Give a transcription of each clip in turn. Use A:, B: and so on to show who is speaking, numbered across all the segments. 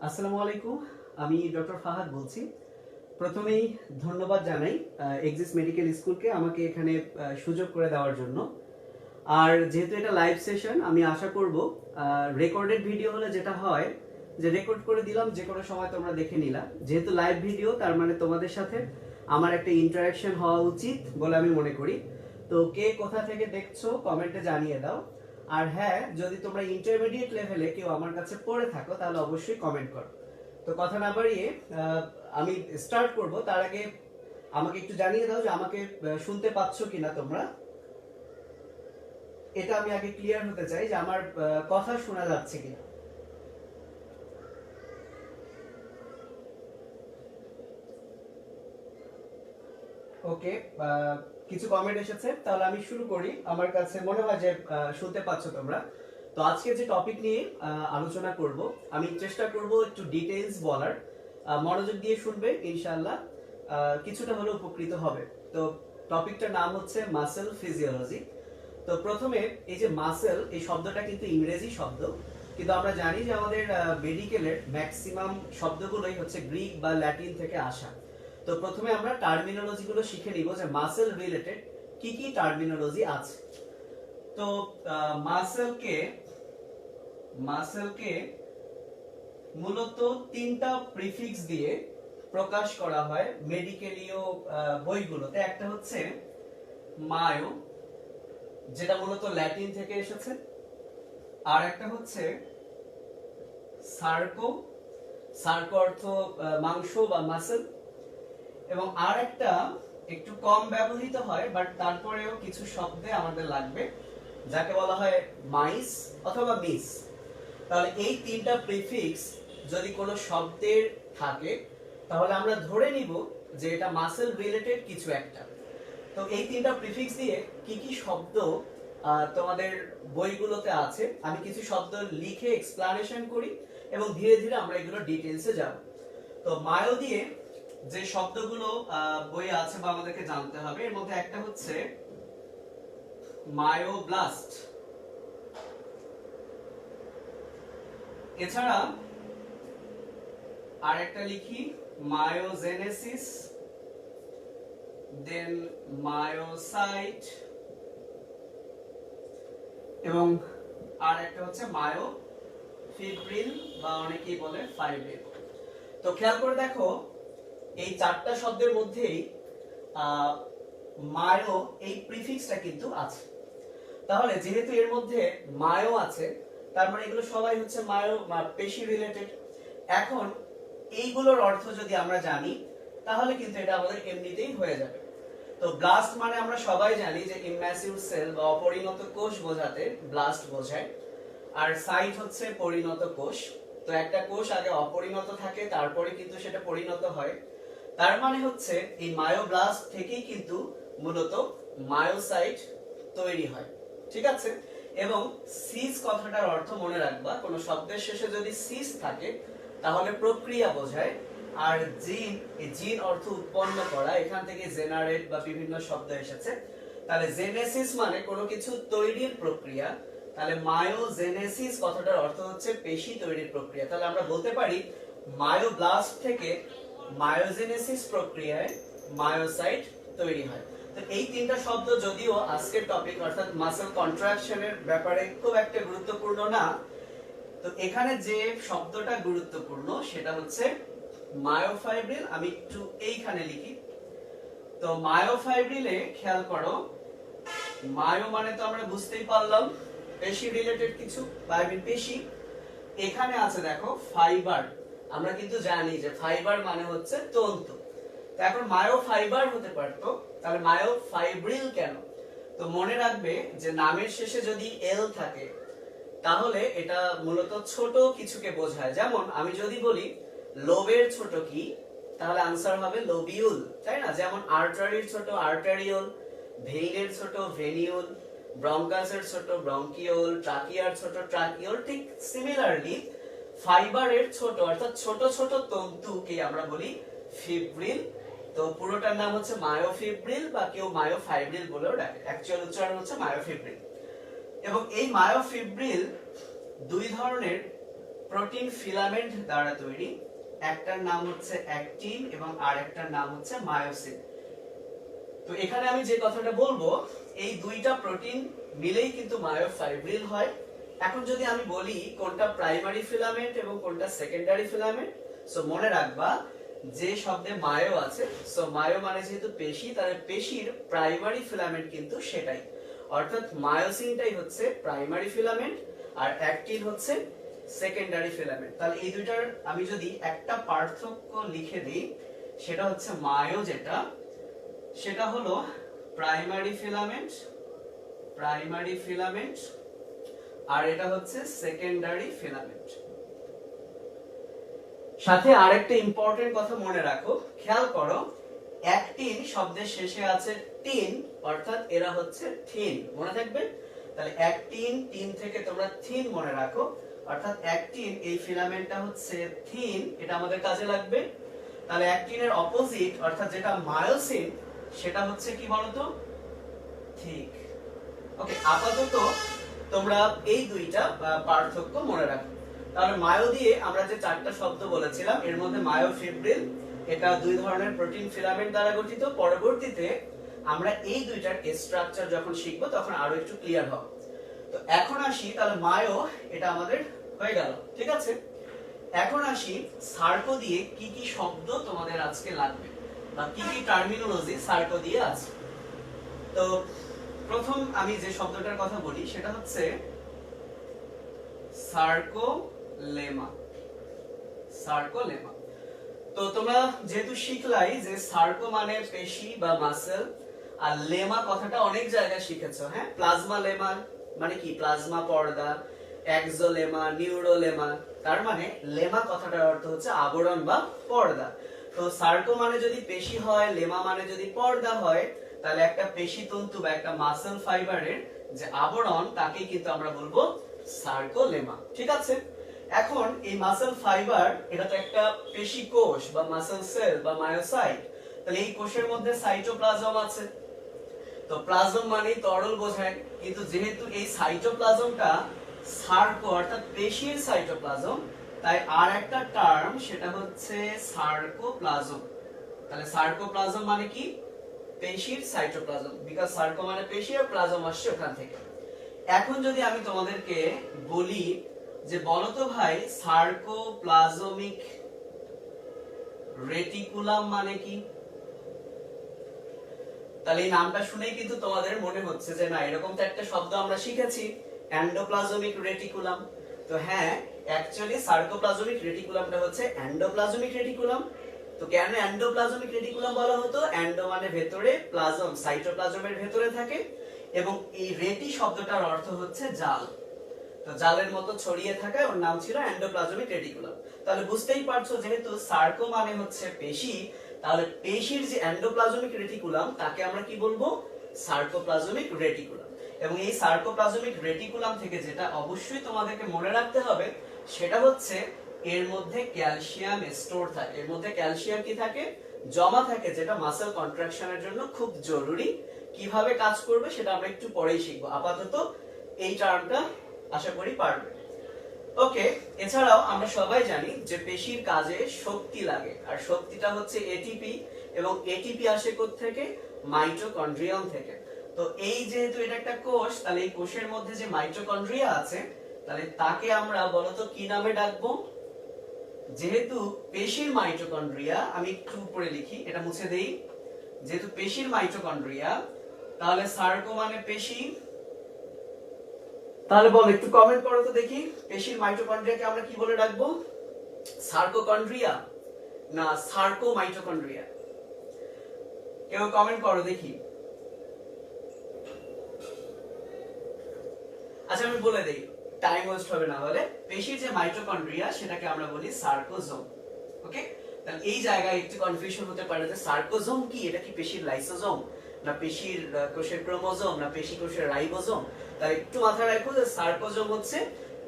A: আসসালামু আলাইকুম। আমি ডক্টর ফাহাদ বলছি। প্রথমেই ধন্যবাদ জানাই এক্সিস মেডিকেল স্কুলকে আমাকে এখানে সুযোগ করে দেওয়ার জন্য। আর যেহেতু এটা লাইভ সেশন, আমি আশা করব রেকর্ডেড ভিডিও হলে যেটা হয় যে রেকর্ড করে দিলাম, যে কোনো সময় তোমরা দেখে নিলা। যেহেতু লাইভ ভিডিও, তার মানে তোমাদের সাথে আমার একটা ইন্টারাকশন হওয়া উচিত বলে আমি মনে করি। তো কে কোথা থেকে দেখছো কমেন্টে জানিয়ে দাও। আর হ্যাঁ, যদি তোমরা ইন্টারমিডিয়েট লেভেলে কেউ আমার কাছে পড়ে থাকো তাহলে অবশ্যই কমেন্ট করো। তো কথা না বাড়িয়ে আমি স্টার্ট করব। তার আগে আমাকে একটু জানিয়ে দাও যে আমাকে শুনতে পাচ্ছ কিনা তোমরা। এটা আমি আগে ক্লিয়ার হতে চাই যে আমার কথা শোনা যাচ্ছে কিনা। ওকে, কিছু কমেন্ট এসেছে, তাহলে আমি শুরু করি। আমার কাছে মনে হয় যে শুনতে পাচ্ছ তোমরা। তো আজকে যে টপিক নিয়ে আলোচনা করব, আমি চেষ্টা করব একটু ডিটেইলস বলার। মনোযোগ দিয়ে শুনবে, ইনশাআল্লাহ কিছুটা হলেও উপকৃত হবে। তো টপিকটার নাম হচ্ছে মাসেল ফিজিওলজি। তো প্রথমে এই যে মাসেল, এই শব্দটা কিন্তু ইংরেজি শব্দ, কিন্তু আমরা জানি যে আমাদের মেডিকেলের ম্যাক্সিমাম শব্দগুলোই হচ্ছে গ্রিক বা ল্যাটিন থেকে আসা। তো প্রথমে আমরা টার্মিনোলজি গুলো শিখে নিব যে মাসেল রিলেটেড কি কি টার্মিনোলজি আছে। তো মাসেলকে মাসেলকে মূলত তিনটা প্রিফিক্স দিয়ে প্রকাশ করা হয় মেডিকেলীয় বইগুলোতে। একটা হচ্ছে মায়ো, যেটা মূলত ল্যাটিন থেকে এসেছে। আর একটা হচ্ছে সার্কো, সার্কো অর্থ মাংস বা মাসেল। এবং আর একটা একটু কম ব্যবহৃত হয়, বাট তারপরেও কিছু শব্দে আমাদের লাগবে, যাকে বলা হয় মাইস অথবা মিস। তাহলে এই তিনটা প্রিফিক্স যদি কোনো শব্দের থাকে, তাহলে আমরা ধরে নিব যে এটা মাসেল রিলেটেড কিছু একটা। তো এই তিনটা প্রিফিক্স দিয়ে কি কি শব্দ তোমাদের বইগুলোতে আছে, আমি কিছু শব্দ লিখে এক্সপ্লানেশন করি এবং ধীরে ধীরে আমরা এগুলো ডিটেইলসে যাব। তো মায়ো দিয়ে যে শব্দগুলো বই আছে বা আমাদেরকে জানতে হবে, এর মধ্যে একটা হচ্ছে মায়োব্লাস্ট। এছাড়া আর একটা লিখি মায়োজেনেসিস, দেন মায়োসাইট, এবং আর একটা হচ্ছে মায়োফিব্রিল বা অনেকেই বলে ফাইব্রিল। তো খেয়াল করে দেখো, এই চারটা শব্দের মধ্যেই মায়ো এই প্রিফিক্সটা কিন্তু আছে। তাহলে যেহেতু এর মধ্যে মায়ো আছে, তার মানে এগুলো সবাই হচ্ছে মায়ো পেশি রিলেটেড। এখন এইগুলোর অর্থ যদি আমরা জানি, তাহলে কিন্তু এটা আমাদের এমনিতেই হয়ে যাবে। তো ব্লাস্ট মানে আমরা সবাই জানি যে ইম্যাসিভ সেল বা অপরিণত কোষ বোঝাতে ব্লাস্ট বোঝায়। আর সাইট হচ্ছে পরিণত কোষ। তো একটা কোষ আগে অপরিণত থাকে, তারপরে কিন্তু সেটা পরিণত হয়। তার মানে হচ্ছে এই মায়োব্লাস্ট থেকেই কিন্তু মূলত মায়োসাইট তৈরি হয়। ঠিক আছে? এবং সিস কথাটার অর্থ মনে রাখবা, কোন শব্দের শেষে যদি সিস থাকে তাহলে প্রক্রিয়া বোঝায়। আর জিন, এই জিন অর্থ উৎপন্ন করা, এখান থেকে জেনারেট বা বিভিন্ন শব্দ এসেছে। তাহলে জেনেসিস মানে কোনো কিছু তৈরির প্রক্রিয়া। তাহলে মায়োজেনেসিস কথাটার অর্থ হচ্ছে পেশি তৈরির প্রক্রিয়া। তাহলে আমরা বলতে পারি মায়োব্লাস্ট থেকে মায়োজেনেসিস প্রক্রিয়ায় মায়োসাইট তৈরি হয়। তো এই তিনটা শব্দ যদিও আজকের টপিক অর্থাৎ মাসেল কন্ট্রাকশনের ব্যাপারে খুব একটা গুরুত্বপূর্ণ না, তো এখানে যে শব্দটা গুরুত্বপূর্ণ সেটা হচ্ছে মায়োফাইব্রিল। আমি একটু এইখানে লিখি। তো মায়োফাইব্রিলে খেয়াল করো, মায়ো মানে তো আমরা বুঝতেই পারলাম পেশি রিলেটেড কিছু, ফাইব্রিল পেশি। এখানে আছে দেখো ফাইবার। আমরা কিন্তু জানি যে ফাইবার মানে হচ্ছে তন্তু। তো এখন মায়ো ফাইবার হতে পারতো, তাহলে মায়ো ফাইব্রিল কেন? তো মনে রাখবে যে নামের শেষে যদি এল থাকে তাহলে এটা মূলত ছোট কিছুকে বোঝায়। যেমন আমি যদি বলি লোবের ছোট কি, তাহলে আনসার হবে লোবিউল, তাই না? যেমন আর্টারির ছোট আর্টারিওল, ভেইনের ছোট ভেনিউল, ব্রঙ্কাসের ছোট ব্রঙ্কিওল, ট্রাকিয়ার ছোট ট্রাকিওল। ঠিক সিমিলারলি ফাইবারের ছোট অর্থাৎ ছোট ছোট তন্তুকে আমরা বলি ফিব্রিল। তো পুরোটার নাম হচ্ছে মায়োফিব্রিল বা কেউ মায়োফাইব্রিল বলেও ডাকে, অ্যাকচুয়াল উচ্চারণ হচ্ছে মায়োফিব্রিল। এবং এই মায়োফিব্রিল দুই ধরনের প্রোটিন ফিলামেন্ট দ্বারা তৈরি, একটার নাম হচ্ছে অ্যাক্টিন এবং আরেকটার নাম হচ্ছে মায়োসিন। তো এখানে আমি যে কথাটা বলবো, এই দুইটা প্রোটিন মিলেই কিন্তু মায়োফাইব্রিল হয়। এখন যদি আমি বলি কোনটা প্রাইমারি ফিলামেন্ট এবং কোনটা সেকেন্ডারি ফিলামেন্ট, সো মনে রাখবা যে শব্দে মায়ো আছে, সো মায়ো মানে যেহেতু পেশি, তাহলে পেশির প্রাইমারি ফিলামেন্ট কিন্তু সেটাই, অর্থাৎ মায়োসিনটাই হচ্ছে প্রাইমারি ফিলামেন্ট আর অ্যাক্টিন হচ্ছে সেকেন্ডারি ফিলামেন্ট। তাহলে এই দুইটার আমি যদি একটা পার্থক্য লিখে দিই, সেটা হচ্ছে মায়ো যেটা, সেটা হলো প্রাইমারি ফিলামেন্ট আর এটা হচ্ছে সেকেন্ডারি ফিলামেন্ট। সাথে আরেকটা ইম্পর্টেন্ট কথা মনে রাখো, খেয়াল করো, অ্যাক্টিন শব্দের শেষে আছে টিন, অর্থাৎ এরা হচ্ছে থিন, মনে থাকবে। তাহলে অ্যাক্টিন টিন থেকে তোমরা থিন মনে রাখো, অর্থাৎ অ্যাক্টিন এই ফিলামেন্টটা হচ্ছে থিন, এটা আমাদের কাজে লাগবে। তাহলে অ্যাক্টিনের অপোজিট অর্থাৎ যেটা মায়োসিন, সেটা হচ্ছে কি বলতো, থিক। ওকে, আপাতত তোমরা এই দুইটা পার্থক্য মনে রাখো। তাহলে মায়ো দিয়ে আমরা যে চারটা শব্দ বলেছিলাম, এর মধ্যে মায়োফিব্রিল, এটা দুই ধরনের প্রোটিন ফিলামেন্ট দ্বারা গঠিত। পরবর্তীতে আমরা এই দুইটার স্ট্রাকচার যখন শিখবো তখন আরো একটু ক্লিয়ার হবে। তো এখন আসি, তাহলে মায়ো এটা আমাদের হয়ে গেল, ঠিক আছে। এখন আসি সার্কো দিয়ে কি কি শব্দ তোমাদের আজকে লাগবে বা কি কি টার্মিনোলজি সার্কো দিয়ে আছে। তো প্রথম আমি যে শব্দটার কথা বলি সেটা হচ্ছে সার্কোলেমা। তো তোমরা যেহেতু শিখলাই যে সার্কো মানে পেশি বা মাসেল, আর লেমা কথাটা অনেক জায়গায় শিখেছো, হ্যাঁ। প্লাজমা লেমা মানে কি, প্লাজমা পর্দা, এক্সোলেমা, নিউরোলেমা, তার মানে লেমা কথাটার অর্থ হচ্ছে আবরণ বা পর্দা। তো সার্কো মানে যদি পেশি হয়, লেমা মানে যদি পর্দা হয়, তাহলে একটা পেশি তন্তু বা একটা মাসেল ফাইবারের যে আবরণ, তাকেই কিন্তু আমরা বলবো সার্কোলেমা, ঠিক আছে। এখন এই মাসেল ফাইবার, এটা তো একটা পেশি কোষ বা মাসেল সেল বা মায়োসাইট। তাহলে এই কোষের মধ্যে সাইটোপ্লাজম আছে। তো প্লাজম মানে তরল বোঝায়, কিন্তু যেহেতু এই সাইটোপ্লাজমটা সার্কো অর্থাৎ পেশির সাইটোপ্লাজম, তাই আর একটা টার্ম সেটা হচ্ছে সার্কোপ্লাজম। তাহলে সার্কোপ্লাজম মানে কি, পেশির সাইটোপ্লাজম, বিকজ সার্কো মানে পেশি আর প্লাজম আসছে ওখান থেকে। এখন যদি আমি তোমাদেরকে বলি যে বলো তো ভাই সার্কোপ্লাজমিক রেটিকুলাম মানে কি, তাহলে এই নামটা শুনেই কিন্তু তোমাদের মনে হচ্ছে যে না, এরকম তো একটা শব্দ আমরা শিখেছি, এন্ডোপ্লাজমিক রেটিকুলাম। তো হ্যাঁ, অ্যাকচুয়ালি সার্কোপ্লাজমিক রেটিকুলামটা হচ্ছে এন্ডোপ্লাজমিক রেটিকুলাম। তো কেন এন্ডোপ্লাজমিক রেটিকুলাম বলা হতো, এন্ডো মানে ভেতরে, প্লাজম সাইটোপ্লাজমের ভেতরে থাকে, এবং এই রেটি শব্দটার অর্থ হচ্ছে জাল। তো জালের মতো ছড়িয়ে থাকা, ওর নাম ছিল এন্ডোপ্লাজমিক রেটিকুলাম। তাহলে বুঝতেই পারছো, যেহেতু সার্কো মানে হচ্ছে পেশি, তাহলে পেশির যে এন্ডোপ্লাজমিক রেটিকুলাম, তাকে আমরা কি বলবো, সার্কোপ্লাজমিক রেটিকুলাম। এবং এই সার্কোপ্লাজমিক রেটিকুলাম থেকে যেটা অবশ্যই তোমাদেরকে মনে রাখতে হবে, সেটা হচ্ছে এর মধ্যে ক্যালসিয়াম স্টোর থাকে। এর মধ্যে ক্যালসিয়াম কি থাকে, জমা থাকে, যেটা মাসেল কন্ট্রাকশনের জন্য খুব জরুরি। কিভাবে কাজ করবে সেটা আমরা একটু পরেই শিখবো, আপাতত এই টার্মটা আশা করি পারবে। ওকে, এছাড়াও আমরা সবাই জানি যে পেশির কাজে শক্তি লাগে, আর শক্তিটা হচ্ছে এটিপি, এবং এটিপি আসে কোথা থেকে, মাইটোকন্ড্রিয়াম থেকে। তো এই যেহেতু এটা একটা কোষ, তাহলে এই কোষের মধ্যে যে মাইটোকন্ড্রিয়া আছে, তাহলে তাকে আমরা বলতো কি নামে ডাকবো, যেহেতু পেশির মাইটোকন্ড্রিয়া, আমি একটু উপরে লিখি, এটা মুছে দেই, যেহেতু পেশির মাইটোকন্ড্রিয়া, তাহলে সার্কো মানে পেশি। তাহলে বল, একটু কমেন্ট করো তো দেখি, পেশির মাইটোকন্ড্রিয়াকে আমরা কি বলে ডাকবো, সার্কোকন্ড্রিয়া না সার্কো মাইটোকন্ড্রিয়া? কেউ কমেন্ট করো দেখি। আচ্ছা, আমি বলে দেই, টাইম ওয়েস্ট হবে না হলে। পেশির যে মাইটোকন্ড্রিয়া, সেটাকে আমরা বলি সার্কোজোম। ওকে, তাহলে এই জায়গায় একটু কনফিউশন হতে পারে যে সার্কোজোম কি, এটা কি পেশির লাইসোজোম, না পেশির কোষের ক্রোমোজোম, না পেশি কোষের রাইবোজোম? তাহলে একটু মাথায় রাখো যে সার্কোজোম হচ্ছে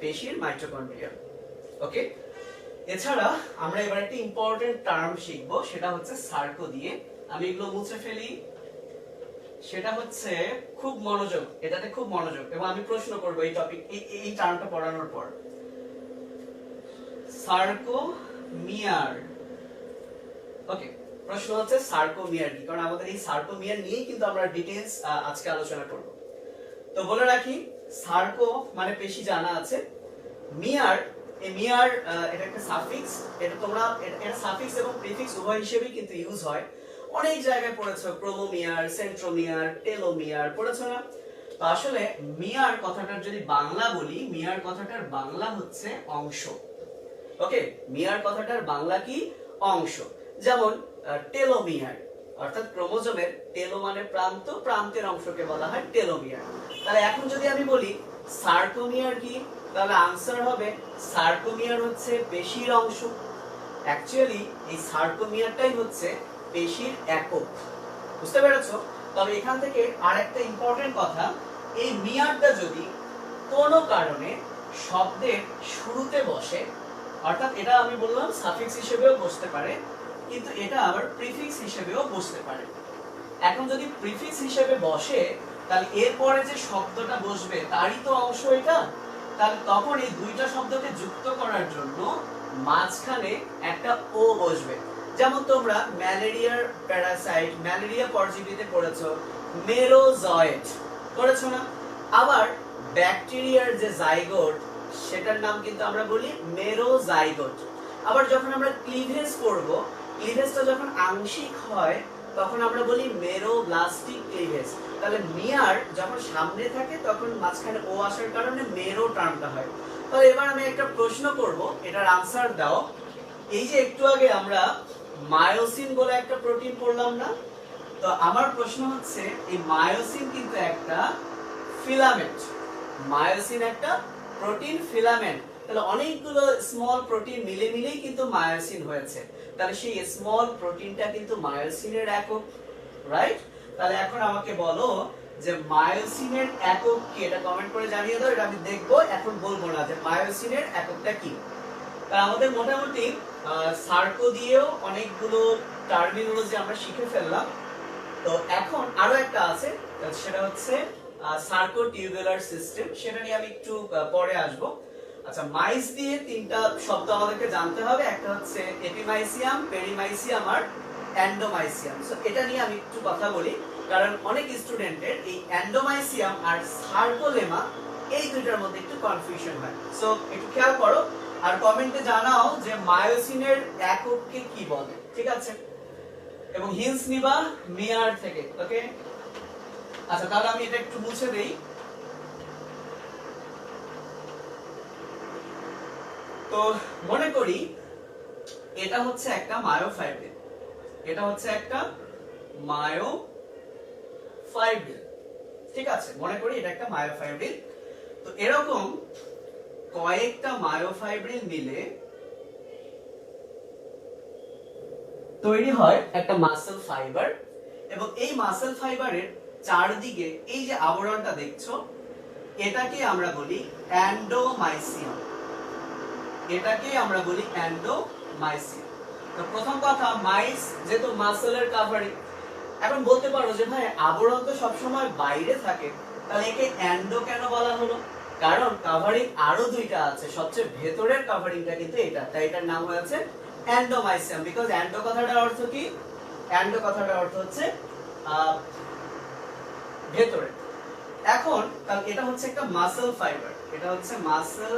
A: পেশির মাইটোকন্ড্রিয়া। ওকে, এছাড়া আমরা এবার একটা ইম্পর্টেন্ট টার্ম শিখবো, সেটা হচ্ছে সার্কো দিয়ে। আমি এগুলো মুছে ফেলি। সেটা হচ্ছে খুব মনোযোগ, এটাতে খুব মনোযোগ, এবং আমি প্রশ্ন করব এই টপিক, এই টার্মটা পড়ানোর পর। সার্কোমিয়ার। ওকে, প্রশ্ন হচ্ছে সার্কোমিয়ার কি, কারণ আমাদের এই সার্কোমিয়ার নিয়েই কিন্তু আমরা ডিটেইলস আজকে আলোচনা করব। তো বলে রাখি, সার্কো মানে পেশি জানা আছে, মিয়ার, এই মিয়ার এটা একটা সাফিক্স, এটা তোমরা এটা সাফিক্স এবং প্রিফিক্স উভয় হিসেবেই কিন্তু ইউজ হয়। অনেক জায়গায় পড়েছো, ক্রোমোমিয়ার, সেন্ট্রোমিয়ার, টেলোমিয়ার পড়েছো না? তো আসলে মিয়ার কথাটার যদি বাংলা বলি, মিয়ার কথাটার বাংলা হচ্ছে অংশ। ওকে, মিয়ার কথাটার বাংলা কি? অংশ। যেমন টেলোমিয়ার, অর্থাৎ ক্রোমোজোমের টেলো মানে প্রান্ত, প্রান্তের অংশকে বলা হয় টেলোমিয়ার। তাহলে এখন যদি আমি বলি সার্কোমিয়ার কি, তাহলে আনসার হবে সার্কোমিয়ার হচ্ছে পেশির অংশ। অ্যাকচুয়ালি এই সার্কোমিয়ারটাই হচ্ছে পেশির একক। বুঝতে পেরেছো? তবে এখান থেকে আরেকটা ইম্পর্টেন্ট কথা, এই মিয়ারটা যদি কোনো কারণে শব্দের শুরুতে বসে, অর্থাৎ এটা আমি বললাম সাফিক্স হিসেবেও বসতে পারে, কিন্তু এটা আবার প্রিফিক্স হিসেবেও বসতে পারে। এখন যদি প্রিফিক্স হিসেবে বসে, তাহলে এরপরে যে শব্দটা বসবে তারই তো অংশ এটা। তাহলে তখন এই দুইটা শব্দকে যুক্ত করার জন্য মাঝখানে একটা ও বসবে। যেমন তোমরা ম্যালেরিয়ার প্যারাসাইট, ম্যালেরিয়া পরজীবীতে পড়েছো মেরোজয়েট, পড়েছো না? আবার ব্যাকটেরিয়ার যে জাইগোট, সেটার নাম কিন্তু আমরা বলি মেরোজাইগোট। আবার যখন আমরা ক্লিভেজ করব, ক্লিভেজটা যখন আংশিক হয় তখন আমরা বলি মেরোব্লাস্টিক ক্লিভেজ। তাহলে মিয়ার যখন সামনে থাকে তখন মাঝখানে ও আসার কারণে মেরো টার্মটা হয়। তাহলে এবার আমি একটা প্রশ্ন করব, এটার আনসার দাও। এই যে একটু আগে আমরা মায়োসিন বলে একটা প্রোটিন পড়লাম না? তো আমার প্রশ্ন হচ্ছে, এই মায়োসিন কিন্তু একটা ফিলামেন্ট। মায়োসিন একটা প্রোটিন ফিলামেন্ট। তাহলে অনেকগুলো স্মল প্রোটিন মিলে মিলেই কিন্তু মায়োসিন হয়েছে। তাহলে সেই স্মল প্রোটিনটা কিন্তু মায়োসিনের একক, রাইট? তাহলে এখন আমাকে বলো যে মায়োসিনের একক কি, এটা কমেন্ট করে জানিয়ে দাও। এটা আমি দেখবো, এখন বলবো না যে মায়োসিনের এককটা কি। তাহলে আমাদের মোটামুটি সার্কো দিয়েও অনেকগুলো টার্মিনোলজি আমরা শিখে ফেললাম। তো এখন আরো একটা আছে, সেটা হচ্ছে সার্কো টিউবুলার সিস্টেম। সেটা নিয়ে আমি একটু পরে আসবো। আচ্ছা, মাইস দিয়ে তিনটা শব্দ আমাদেরকে জানতে হবে। একটা হচ্ছে এপিমাইসিয়াম, পেরিমাইসিয়াম আর এন্ডোমাইসিয়াম। সো এটা নিয়ে আমি একটু কথা বলি, কারণ অনেক স্টুডেন্টের এই এন্ডোমাইসিয়াম আর সার্কোলেমা এই দুইটার মধ্যে একটু কনফিউশন হয়। সো একটু খেয়াল করো আর কমেন্টে জানাও যে মায়োসিনের একককে কি বলে, ঠিক আছে? এবং হিন্টস নিবা মিয়ার থেকে। ওকে, আচ্ছা তাহলে আমি এটা একটু মুছে দেই। তো মনে করি এটা হচ্ছে একটা মায়োফাইব্রিল, এটা হচ্ছে একটা মায়োফাইব্রিল, ঠিক আছে? মনে করি এটা একটা মায়োফাইব্রিল। তো এরকম কয়েকটা মায়োফাইব্রিল মিলে তৈরি হয় একটা মাসল ফাইবার। এবং এই মাসল ফাইবারের চারদিকে এই যে আবরণটা দেখছো, এটাকে আমরা বলি এন্ডোমাইসিয়াম। এটাকে আমরা বলি এন্ডোমাইসিয়াম। তো প্রথম কথা, মাইস যেহেতু মাসলের কাভারিং, এখন বলতে পারো যে ভাই আবরণ তো সবসময় বাইরে থাকে, তাহলে একে এন্ডো কেন বলা হলো? কারণ কাভারিং আরো দুইটা আছে, সবচেয়ে ভেতরের কাভারিংটা কিন্তু এটা, তাই এটার নাম হয়েছে এন্ডোমাইসিয়াম। বিকজ এন্ডো কথাটার অর্থ কি? এন্ডো কথাটার অর্থ হচ্ছে ভেতরে। এখন তাহলে এটা হচ্ছে একটা মাসল ফাইবার, এটা হচ্ছে মাসল।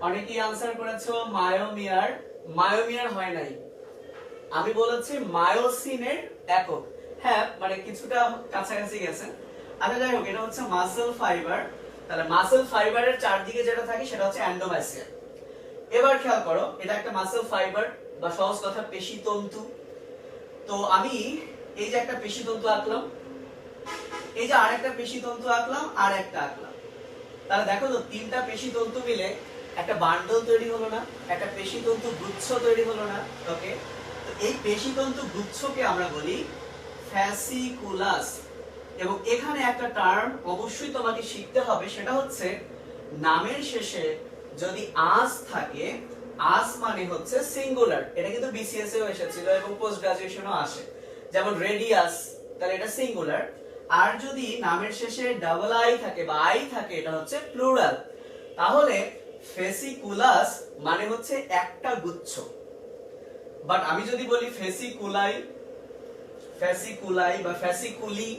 A: অনেকেই আনসার করেছো মায়োমিয়ার। মায়োমিয়ার হয় নাই, আমি বলেছি মায়োসিনের একক। হ্যাঁ, মানে কিছুটা কাছাকাছি গেছে। আচ্ছা যাই হোক, এটা হচ্ছে মাসল ফাইবার। তাহলে মাসল ফাইবারের চারদিকে যেটা থাকে সেটা হচ্ছে এন্ডোমাইসিয়াম। এবার খেয়াল করো, এটা একটা মাসল ফাইবার বা সহজ কথা পেশি তন্তু। তো আমি এই যে একটা পেশি তন্তু আঁকলাম, এই যে আরেকটা পেশি তন্তু আঁকলাম, আর একটা আঁকলাম। তাহলে দেখো তো তিনটা পেশি তন্তু মিলে একটা বান্ডল তৈরি হলো না? একটা পেশি তন্তু গুচ্ছ তৈরি হলো না? ওকে, তো এই পেশি তন্তু গুচ্ছকে আমরা বলি ফ্যাসিকুলাস। এবং এখানে একটা টার্ম অবশ্যই তোমাকে শিখতে হবে, সেটা হচ্ছে নামের শেষে যদি আস থাকে, আস মানে হচ্ছে সিঙ্গুলার। এটা কিন্তু বিসিএস এও এসেছিল এবং পোস্ট গ্রাজুয়েশনও আসে। যেমন রেডিয়াস, তাহলে এটা সিঙ্গুলার। আর যদি নামের শেষে ডাবল আই থাকে বা আই থাকে, এটা হচ্ছে প্লুরাল। তাহলে ফেসিকুলাস মানে হচ্ছে একটা গুচ্ছ, বাট আমি যদি বলি ফেসিকুলাই, ফেসিকুলাই বা ফেসিকুলি,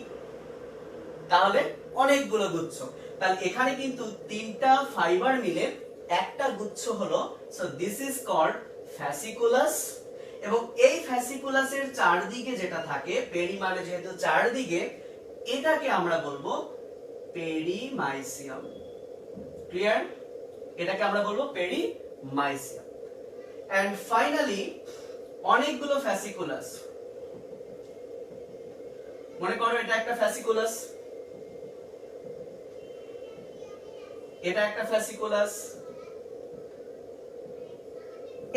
A: তাহলে অনেকগুলো গুচ্ছ। তাহলে এখানে কিন্তু তিনটা ফাইবার মিলে একটা গুচ্ছ হলো, সো দিস ইজ কল্ড ফ্যাসিকুলাস। এবং এই ফ্যাসিকুলাসের চারদিকে যেটা থাকে, পেরি মানে যেহেতু চারদিকে, এটাকে আমরা বলবো পেরিমাইসিয়াম। ক্লিয়ার? এটাকে আমরা বলবো পেরিমাইসিয়াম। এন্ড ফাইনালি অনেকগুলো ফ্যাসিকুলাস, মনে করো এটা একটা ফ্যাসিকুলাস, এটা একটা ফ্যাসিকুলাস,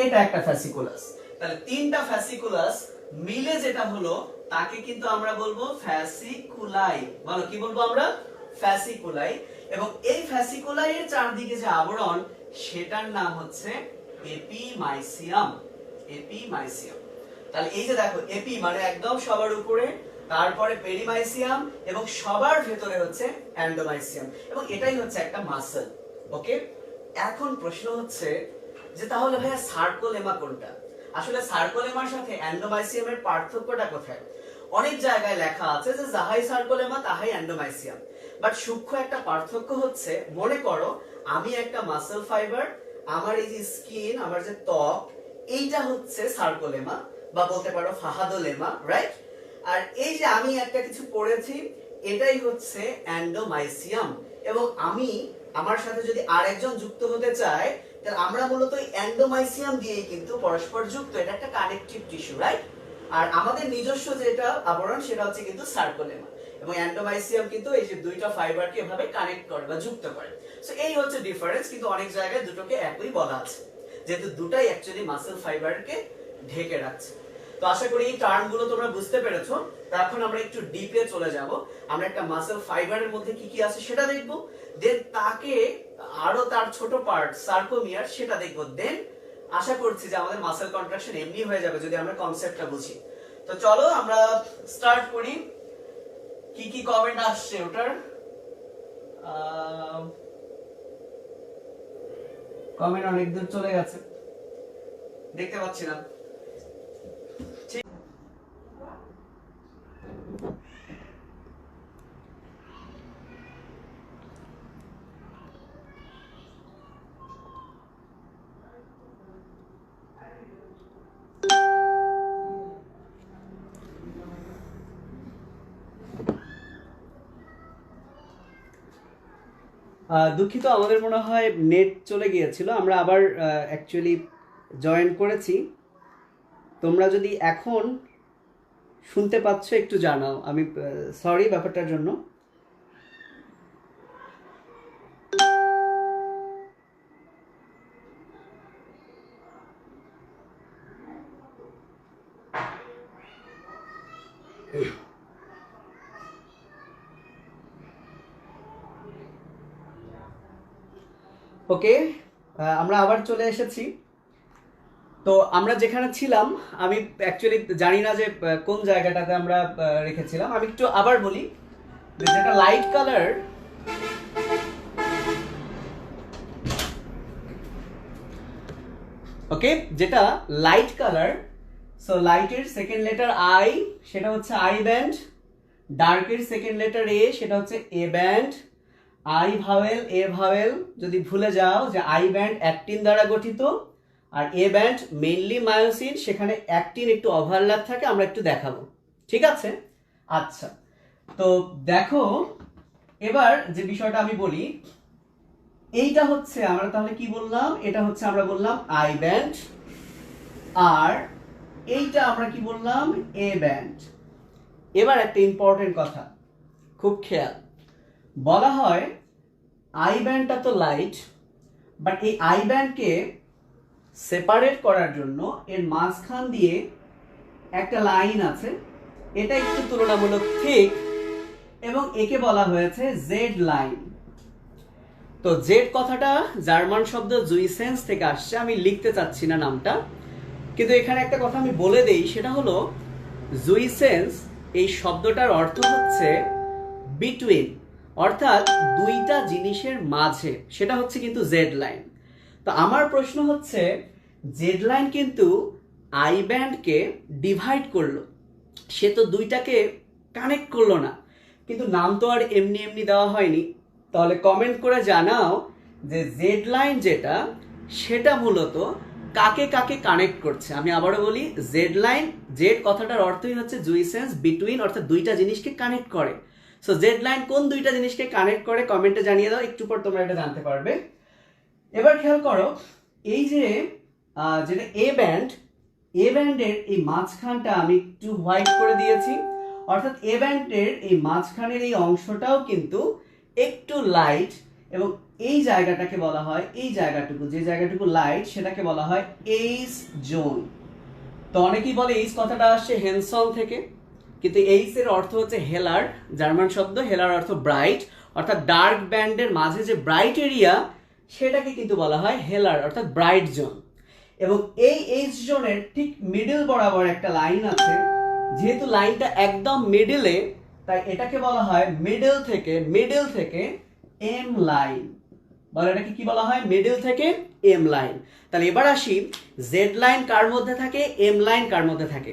A: এটা একটা ফ্যাসিকুলাস। তাহলে তিনটা ফ্যাসিকুলাস মিলে যেটা হলো তাকে কিন্তু আমরা বলবো ফ্যাসিকুলাই। বলো কি বলবো আমরা? ফ্যাসিকুলাই। এবং এই ফ্যাসিকুলাই এর চারদিকে যে আবরণ সেটার নাম হচ্ছে এপিমাইসিয়াম। এপিমাইসিয়াম। তাহলে এই যে দেখো, এপি মানে একদম সবার উপরে, তারপরে পেরিমাইসিয়াম, এবং সবার ভেতরে হচ্ছে এন্ডোমাইসিয়াম, এবং এটাই হচ্ছে একটা মাসল। ওকে, এখন প্রশ্ন হচ্ছে যে তাহলে ভাইয়া সার্কোলেমা কোনটা? আসলে সার্কোলেমার সাথে এন্ডোমাইসিয়ামের পার্থক্যটা কোথায়? অনেক জায়গায় লেখা আছে যে যাহাই সার্কোলেমা তাহাই এন্ডোমাইসিয়াম, বাট সূক্ষ্ম একটা পার্থক্য হচ্ছে, মনে করো আমি একটা মাসল ফাইবার, আমার এই যে স্কিন, আমার যে ত্বক, এইটা হচ্ছে সার্কোলেমা বা বলতে পারো ফাহাদোলেমা, রাইট? আর এই যে আমি একটা কিছু পড়েছি, এটাই হচ্ছে এন্ডোমাইসিয়াম। এবং আমি আমার সাথে যদি আরেকজন যুক্ত হতে চায়, তাহলে আমরা মূলত এন্ডোমাইসিয়াম দিয়েই কিন্তু পরস্পর যুক্ত। এটা একটা কানেকটিভ টিস্যু, রাইট? আর আমাদের নিজস্ব যেটা আবরণ সেটা হচ্ছে কিন্তু সার্কোলেমা, এবং এন্ডোমাইসিয়াম কিন্তু এই যে দুইটা ফাইবারকে এভাবে কানেক্ট করে বা যুক্ত করে। সো এই হচ্ছে ডিফারেন্স, কিন্তু অনেক জায়গায় দুটোকে একই বলা আছে, যেহেতু দুটাই অ্যাকচুয়ালি মাসল ফাইবারকে ঢেকে রাখছে। তো আশা করি এই টার্মগুলো তোমরা বুঝতে পেরেছো। এখন আমরা একটু ডিপে চলে যাব। আমরা একটা মাসল ফাইবারের মধ্যে কি কি আছে সেটা দেখব, দেন তাকে আরো তার ছোট পার্ট সার্কোমিয়ার সেটা দেখব। দেন আশা করছি যে আমাদের মাসল কন্ট্রাকশন এমনি হয়ে যাবে যদি আমরা কনসেপ্টটা বুঝি। তো চলো আমরা স্টার্ট করি। কি কি কমেন্ট আসছে ওটার? কমেন্ট অনেক দূর চলে গেছে, দেখতে পাচ্ছি না। দুঃখিত, আমাদের মনে হয় নেট চলে গিয়েছিল, আমরা আবার অ্যাকচুয়ালি জয়েন করেছি। তোমরা যদি এখন শুনতে পাচ্ছ একটু জানাও, আমি সরি ব্যাপারটার জন্য। ওকে, আমরা আবার চলে এসেছি। তো আমরা যেখানে ছিলাম, আমি অ্যাকচুয়ালি জানি না যে কোন জায়গাটাতে আমরা রেখেছিলাম। আমি একটু আবার বলি, যেটা লাইট কালার, ওকে, যেটা লাইট কালার, সো লাইটের সেকেন্ড লেটার আই, সেটা হচ্ছে আই ব্যান্ড। ডার্কের সেকেন্ড লেটার এ, সেটা হচ্ছে A band. I vowel, A vowel যদি ভুলে যাও যে আই ব্যান্ড অ্যাক্টিন দ্বারা গঠিত, আর এ ব্যান্ড মেইনলি মায়োসিন, সেখানে অ্যাক্টিন একটু ওভারল্যাপ থাকে, আমরা একটু দেখাবো, ঠিক আছে? আচ্ছা, তো দেখো এবার যে বিষয়টা আমি বলি, এইটা হচ্ছে আমরা তাহলে কি বললাম, এটা হচ্ছে আমরা বললাম আই ব্যান্ড, আর এইটা আমরা কি বললাম, এ ব্যান্ড। এবার একটা ইম্পর্টেন্ট কথা, খুব খেয়াল, বলা হয় আই ব্যান্ডটা তো লাইট, বাট এই আই ব্যান্ডকে সেপারেট করার জন্য এর মাঝখান দিয়ে একটা লাইন আছে, এটা একটু তুলনামূলক ঠিক, এবং একে বলা হয়েছে জেড লাইন। তো জেড কথাটা জার্মান শব্দ জুইসেন্স থেকে আসছে, আমি লিখতে চাচ্ছি না নামটা, কিন্তু এখানে একটা কথা আমি বলে দেই, সেটা হলো জুইসেন্স এই শব্দটার অর্থ হচ্ছে বিটুইন, অর্থাৎ দুইটা জিনিসের মাঝে, সেটা হচ্ছে কিন্তু জেড লাইন। তো আমার প্রশ্ন হচ্ছে জেড লাইন কিন্তু আই ব্যান্ডকে ডিভাইড করলো, সে তো দুইটাকে কানেক্ট করলো না, কিন্তু নাম তো আর এমনি এমনি দেওয়া হয়নি। তাহলে কমেন্ট করে জানাও যে জেড লাইন যেটা সেটা মূলত কাকে কাকে কানেক্ট করছে। আমি আবারও বলি, জেড লাইন, জেড কথাটার অর্থই হচ্ছে জুইসেন্স বিটুইন, অর্থাৎ দুইটা জিনিসকে কানেক্ট করে। সো জেড লাইন কোন দুইটা জিনিসকে কানেক্ট করে কমেন্টে জানিয়ে দাও, একটু পর তোমরা এটা জানতে পারবে। এবার খেয়াল করো, এই যে যেটা এ ব্যান্ড, এ ব্যান্ডের এই মাঝখানটা আমি একটু হোয়াইট করে দিয়েছি, অর্থাৎ এ ব্যান্ডের এই মাঝখানের এই অংশটাও কিন্তু একটু লাইট, এবং এই জায়গাটাকে বলা হয়, এই জায়গাটুকু, যে জায়গাটুকু লাইট সেটাকে বলা হয় এইচ জোন। তো অনেকেই বলে এইচ কথাটা আসছে হেনসন থেকে, কিন্তু এইচ এর অর্থ হচ্ছে হেলার, জার্মান শব্দ, হেলার অর্থ ব্রাইট, অর্থাৎ ডার্ক ব্যান্ডের মাঝে যে ব্রাইট এরিয়া সেটাকে কিন্তু বলা হয় হেলার, অর্থাৎ ব্রাইট জোন। এবং এই এইচ জোনের ঠিক মিডল বরাবর একটা লাইন আছে, যেহেতু লাইনটা একদম মিডলে, তাই এটাকে বলা হয় মিডল থেকে এম লাইন। বলে এটাকে কি বলা হয়? মিডল থেকে এম লাইন। তাহলে এবার আসি, জেড লাইন কার মধ্যে থাকে, এম লাইন কার মধ্যে থাকে?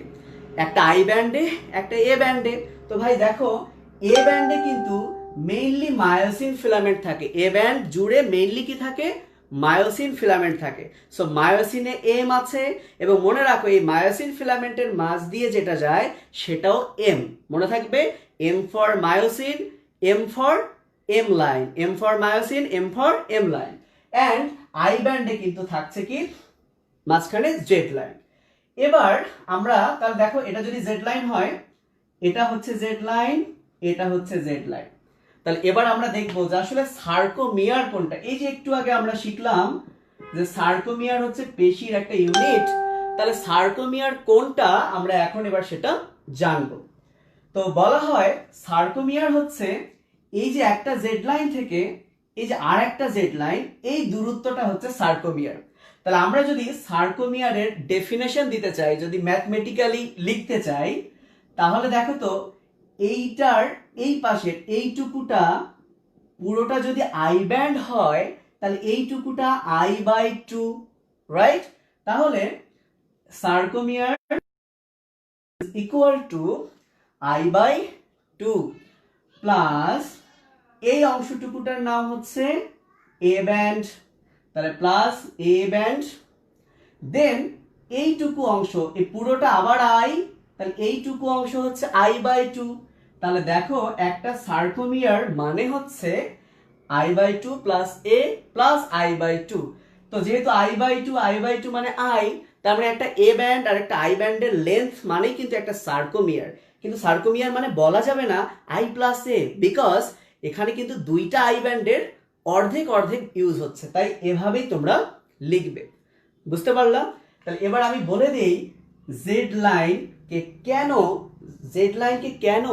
A: একটা আই ব্যান্ডে, একটা এ ব্যান্ডে। তো ভাই দেখো, এ ব্যান্ডে কিন্তু মেইনলি মায়োসিন ফিলামেন্ট থাকে, এ ব্যান্ড জুড়ে মেইনলি কি থাকে? মায়োসিন ফিলামেন্ট থাকে। সো মায়োসিনে এম আছে, এবং মনে রাখো এই মায়োসিন ফিলামেন্টের মাঝ দিয়ে যেটা যায় সেটাও এম, মনে থাকবে, M for myosin, M for M line, M for myosin, M for M line. And I ব্যান্ডে কিন্তু থাকছে কি মাঝখানে জেড লাইন। এবার আমরা তাহলে দেখো, এটা যদি জেড লাইন হয়, এটা হচ্ছে জেড লাইন, এটা হচ্ছে জেড লাইন। তাহলে এবার আমরা দেখবো যে আসলে সার্কোমিয়ার কোনটা। এই যে একটু আগে আমরা শিখলাম যে সার্কোমিয়ার হচ্ছে পেশির একটা ইউনিট, তাহলে সার্কোমিয়ার কোনটা আমরা এখন এবার সেটা জানবো। তো বলা হয় সার্কোমিয়ার হচ্ছে এই যে একটা জেড লাইন থেকে এই যে আর একটা জেড লাইন, এই দূরত্বটা হচ্ছে সার্কোমিয়ার। তাহলে আমরা যদি সার্কোমিয়ারের ডেফিনেশন দিতে চাই, যদি ম্যাথমেটিক্যালি লিখতে চাই, তাহলে দেখো তো এইটার এই পাশের এইটুকুটা পুরোটা যদি আই ব্যান্ড হয়, তাহলে এইটুকুটা আই বাই টু, রাইট? তাহলে sarcomere equal to I by two plus এই অংশটুকুটার নাম হচ্ছে এ ব্যান্ড, তাহলে প্লাস এ ব্যান্ড, দেন এইটুকু অংশ, এই পুরোটা আবার আই, তাহলে এইটুকু অংশ হচ্ছে আই বাই টু। তাহলে দেখো একটা সার্কোমিয়ার মানে হচ্ছে I by two plus A plus I by two. তো যেহেতু আই বাই টু মানে আই, তার মানে একটা এ ব্যান্ড আর একটা আই ব্যান্ডের লেন্থ মানেই কিন্তু একটা সার্কোমিয়ার। কিন্তু সার্কোমিয়ার মানে বলা যাবে না আই প্লাস এ, বিকজ এখানে কিন্তু দুইটা আই ব্যান্ডের অর্ধেক অর্ধেক ইউজ হচ্ছে, তাই এভাবেই তোমরা লিখবে। বুঝতে পারলাম? তাহলে এবার আমি বলে দিই জেড লাইনকে কেন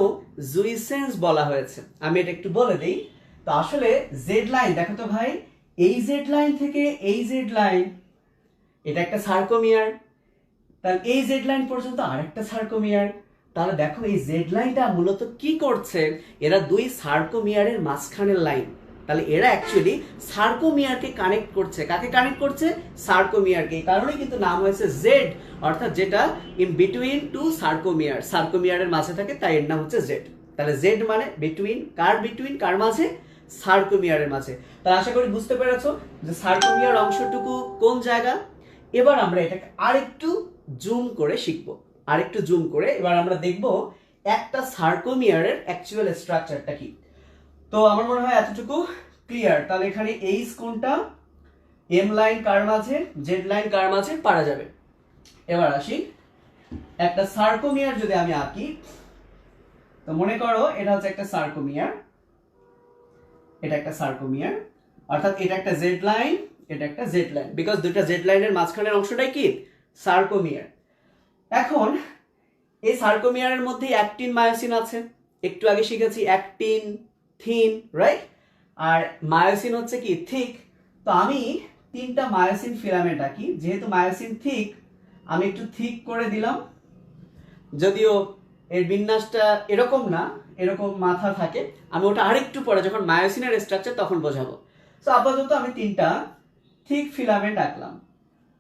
A: জুইসেন্স বলা হয়েছে, আমি এটা একটু বলে দিই। তো আসলে জেড লাইন, দেখো তো ভাই, এই জেড লাইন থেকে এই জেড লাইন, এটা একটা সার্কোমিয়ার, তাহলে এই জেড লাইন পর্যন্ত আরেকটা সার্কোমিয়ার। তাহলে দেখো এই জেড লাইনটা মূলত কি করছে, এরা দুই সার্কোমিয়ারের মাঝখানের লাইন। তাহলে এরা অ্যাকচুয়ালি সার্কোমিয়ারকে কানেক্ট করছে। কাকে কানেক্ট করছে? সার্কোমিয়ারকে। এই কারণে কিন্তু নাম হয়েছে জেড, অর্থাৎ যেটা ইন বিটুইন টু সার্কোমিয়ার, সার্কোমিয়ারের মাঝে থাকে, তাই এর নাম হচ্ছে জেড। তাহলে জেড মানে বিটুইন কার মাঝে? সার্কোমিয়ারের মাঝে। তাহলে আশা করি বুঝতে পেরেছো যে সার্কোমিয়ার অংশটুকু কোন জায়গা। এবার আমরা এটাকে আরেকটু জুম করে শিখবো, আরেকটু জুম করে এবার আমরা দেখব একটা সার্কোমিয়ারের অ্যাকচুয়াল স্ট্রাকচারটা কি। তো আমার মনে হয় এতটুকু ক্লিয়ার। তাহলে এখানে এইচ কোনটা, এম লাইন কার মাঝে, জেড লাইন কার মাঝে পারা যাবে। এবার আসি, একটা সার্কোমিয়ার যদি আমি আঁকি, তো মনে করো এটা হচ্ছে একটা সার্কোমিয়ার, এটা একটা সার্কোমিয়ার, অর্থাৎ এটা একটা জেড লাইন, এটা একটা জেড লাইন, বিকজ দুইটা জেড লাইনের মাঝখানের অংশটাই কি সার্কোমিয়ার। এখন এই সার্কোমিয়ারের মধ্যে অ্যাক্টিন মায়োসিন আছে, একটু আগে শিখেছি অ্যাক্টিন থিন, রাইট? আর মায়োসিন হচ্ছে কি থিক। তো আমি তিনটা মায়োসিন ফিলামেন্ট আঁকি, যেহেতু মায়োসিন থিক আমি একটু থিক করে দিলাম, যদিও এর বিন্যাসটা এরকম না, এরকম মাথা থাকে, আমি ওটা আরেকটু পরে যখন মায়োসিনের স্ট্রাকচার তখন বোঝাবো। তো আপাতত আমি তিনটা থিক ফিলামেন্ট আঁকলাম,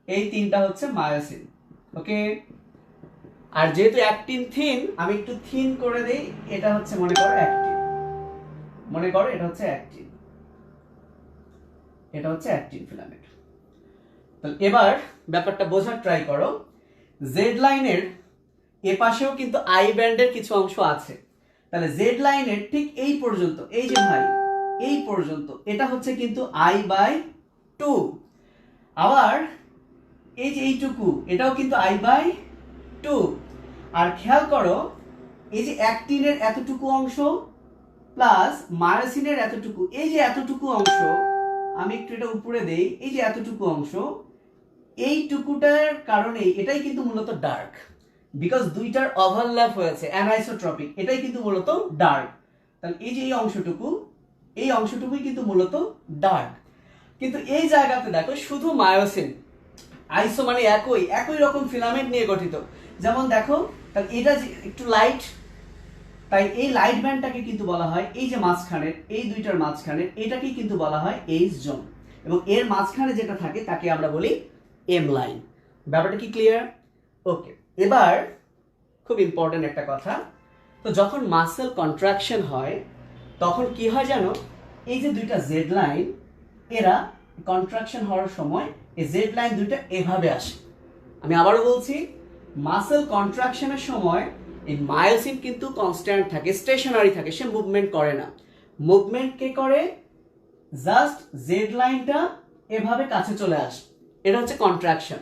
A: এই তিনটা হচ্ছে মায়োসিন। ওকে, আর যেহেতু অ্যাক্টিন থিন, আমি একটু থিন করে দেই, এটা হচ্ছে মনে করো অ্যাক্টিন, মনে করো এটা হচ্ছে অ্যাক্টিন, এটা হচ্ছে অ্যাক্টিন ফিলামেন্ট। তাহলে এবার ব্যাপারটা বোঝার ট্রাই করো, জেড লাইনের এ পাশেও কিন্তু আই ব্যান্ডের কিছু অংশ আছে। তাহলে জেড লাইনের ঠিক এই পর্যন্ত, এই যে ভাই এই পর্যন্ত, এটা হচ্ছে কিন্তু I/2। আবার এই যে এইটুকু, এটাও কিন্তু I/2। আর খেয়াল করো, এই যে অ্যাক্টিনের এতটুকু অংশ প্লাস মায়োসিনের এতটুকু, এই যে এতটুকু অংশ, আমি একটু এটা উপরে দেই, এই যে এতটুকু অংশ, এইটুকুটার কারণে এটাই কিন্তু মূলত ডার্ক, বিকজ দুইটার ওভারল্যাপ হয়েছে, অ্যানাইসোট্রপিক, এটাই কিন্তু মূলত ডার্ক। তাহলে এই যে এই অংশটুকু, এই অংশটুকুই কিন্তু মূলত ডার্ক। কিন্তু এই জায়গাতে দেখো শুধু মায়োসিন, আইসো মানে একই রকম ফিলামেন্ট নিয়ে গঠিত। যেমন দেখো, তাহলে এটা একটু লাইট, তাই এই লাইট ব্যান্ডটাকে কিন্তু বলা হয়, এই যে মাঝখানের, এই দুইটার মাঝখানের এটাকেই কিন্তু বলা হয় এইচ জোন, এবং এর মাঝখানে যেটা থাকে তাকে আমরা বলি এম লাইন। ব্যাপারটা কি ক্লিয়ার? ওকে, এবার খুব ইম্পর্টেন্ট একটা কথা, তো যখন মাসেল কন্ট্রাকশন হয় তখন কি হয় জানো, এই যে দুইটা জেড লাইন, এরা কন্ট্রাকশন হওয়ার সময় এই জেড লাইন দুইটা এভাবে আসে। আমি আবারও বলছি, মাসেল কন্ট্রাকশনের সময় এই মায়োসিন কিন্তু কনস্ট্যান্ট থাকে, স্টেশনারি থাকে, সে মুভমেন্ট করে না। মুভমেন্ট কে করে? জাস্ট জেড লাইনটা এভাবে কাছে চলে আসে, এটা হচ্ছে কন্ট্রাকশন।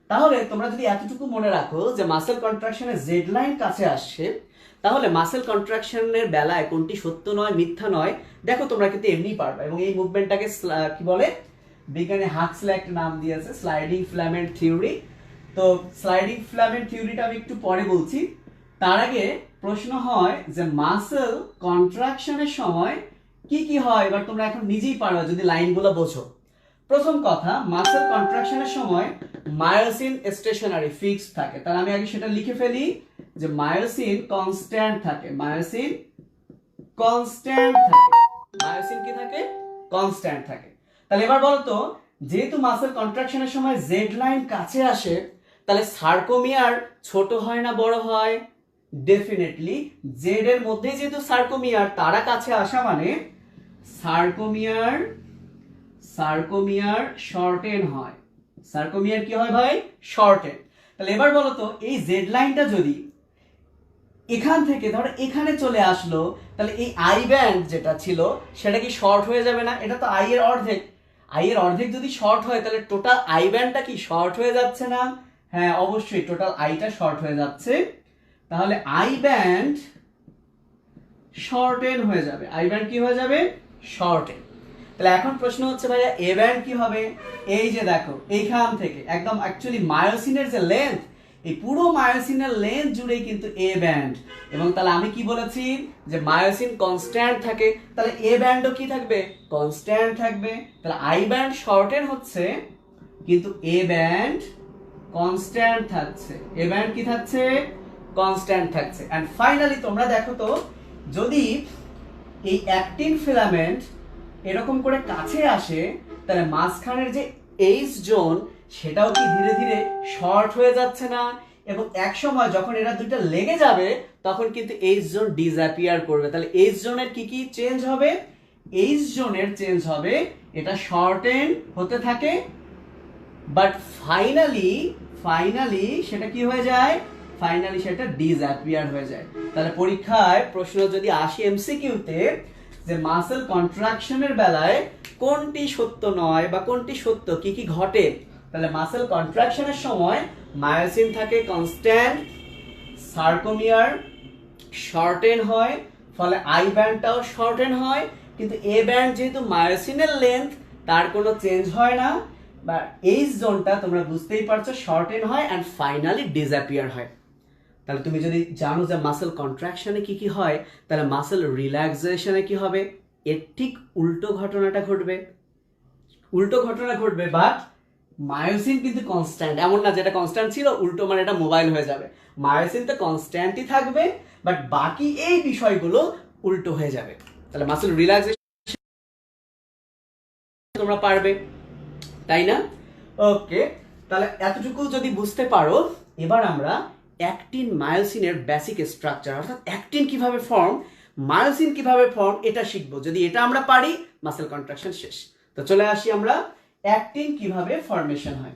A: তাহলে তোমরা যদি এতটুকু মনে রাখো যে মাসেল কন্ট্রাকশনে জেড লাইন কাছে আসছে, তাহলে মাসেল কন্ট্রাকশনের বেলায় কোনটি সত্য নয় মিথ্যা নয় দেখো তোমরা কিন্তু এমনি পারবে। এবং এই মুভমেন্টটাকে কি বলে, বিজ্ঞানী হাক্সলে একটা নাম দিয়েছে স্লাইডিং ফিলামেন্ট থিওরি। তো স্লাইডিং ফিলামেন্ট থিওরিটা আমি একটু পরে বলছি, তার আগে প্রশ্ন হয় যে মাসেল কন্ট্রাকশনের সময় কি কি হয়, এবার তোমরা এখন নিজেই পারবে যদি লাইনগুলো বোঝো। প্রথম কথা, মাসেল কন্ট্রাকশনের সময় মায়োসিন স্টেশনারি ফিক্সড থাকে, তাহলে আমি আগে সেটা লিখে ফেলি যে মায়োসিন কনস্ট্যান্ট থাকে, মায়োসিন কনস্ট্যান্ট থাকে, মায়োসিন কি থাকে? কনস্ট্যান্ট থাকে। তাহলে এবার বলতো, যেহেতু মাসেল কন্ট্রাকশনের সময় জেড লাইন কাছে আসে, তাহলে সার্কোমিয়ার ছোট হয় না বড় হয়? ডেফিনেটলি জেড এর মধ্যে যেহেতু সার্কোমিয়ার, তারা কাছে আসা মানে সার্কোমিয়ার শর্টেন হয়। সার্কোমিয়ার কি হয় ভাই? শর্টেন। তাহলে এবার বলো তো, এই জেড লাইনটা যদি এখান থেকে ধরো এখানে চলে আসলো, তাহলে এই আই ব্যান্ড যেটা ছিল সেটা কি শর্ট হয়ে যাবে না? এটা তো আই এর অর্ধেক, আই এর অর্ধেক যদি শর্ট হয় তাহলে টোটাল আই ব্যান্ডটা কি শর্ট হয়ে যাচ্ছে না? হ্যাঁ অবশ্যই টোটাল আইটা শর্ট হয়ে যাচ্ছে। তাহলে আই ব্যান্ড শর্টেন হয়ে যাবে, আই ব্যান্ড কি হয়ে যাবে? শর্টেন। তাহলে এখন প্রশ্ন হচ্ছে ভাইয়া এ ব্যান্ড কি হবে? এই যে দেখো এইখান থেকে একদম অ্যাকচুয়ালি মায়োসিনের যে লেন্থ, এই পুরো মায়োসিনের লেন্থ জুড়েই কিন্তু এ ব্যান্ড। এবং তাহলে আমি কি বলেছি যে মায়োসিন কনস্ট্যান্ট থাকে, তাহলে এ ব্যান্ডও কি থাকবে? কনস্ট্যান্ট থাকবে। তাহলে আই ব্যান্ড শর্টেন হচ্ছে কিন্তু এ ব্যান্ড কনস্ট্যান্ট থাকছে, এ ব্যান্ড কি থাকছে? কনস্ট্যান্ট থাকছে। এন্ড ফাইনালি তোমরা দেখো তো, যদি এই অ্যাক্টিন ফিলামেন্ট এরকম করে কাছে আসে, তাহলে মাঝখানের যে এইচ জোন সেটাও কি ধীরে ধীরে শর্ট হয়ে যাচ্ছে না? এবং এক সময় যখন এরা দুটো লেগে যাবে তখন কিন্তু এইচ জোন ডিসঅ্যাপিয়ার করবে। তাহলে এইচ জোনের কি কি চেঞ্জ হবে? এইচ জোনের চেঞ্জ হবে, এটা শর্টেন হতে থাকে, বাট ফাইনালি সেটা কি হয়ে যায়? ফাইনালি সেটা ডিসঅ্যাপিয়ার হয়ে যায়। তাহলে পরীক্ষায় প্রশ্ন যদি আসে এমসিকিউতে যে মাসেল কন্ট্রাকশনের বেলায় কোনটি সত্য নয় বা কোনটি সত্য, কি কি ঘটে, তাহলে মাসেল কন্ট্রাকশনের সময় মায়োসিন থাকে কনস্ট্যান্ট, সার্কোমিয়ার শর্টেন হয়, ফলে আই ব্যান্ডটাও শর্টেন হয়, কিন্তু এ ব্যান্ড যেহেতু মায়োসিনের লেন্থ তার কোনো চেঞ্জ হয় না, বা এইচ জোনটা তোমরা বুঝতেই পারছো শর্টেন হয় এন্ড ফাইনালি ডিসঅ্যাপিয়ার হয়। তাহলে তুমি যদি জানো যে মাসেল কন্ট্রাকশনে কি কি হয়, তাহলে মাসেল রিল্যাক্সেশনে কি হবে? এর ঠিক উল্টো ঘটনাটা ঘটবে, বাট মায়োসিন কিন্তু কনস্ট্যান্ট, এমন না যেটা কনস্ট্যান্ট ছিল উল্টো মানে এটা মোবাইল হয়ে যাবে। মায়োসিন তো কনস্ট্যান্টই থাকবে, বাট বাকি এই বিষয়গুলো উল্টো হয়ে যাবে। তাহলে মাসেল রিল্যাক্সেশন তোমরা পারবে। তাই না? ওকে, তাহলে এতটুকু যদি বুঝতে পারো, এবার আমরা অ্যাক্টিন মায়োসিনের বেসিক স্ট্রাকচার অর্থাৎ অ্যাক্টিন কিভাবে ফর্ম, মায়োসিন কিভাবে ফর্ম এটা শিখবো। যদি এটা আমরা পারি মাসেল কন্ট্রাকশন শেষ। তো চলে আসি আমরা অ্যাক্টিন কিভাবে ফর্মেশন হয়।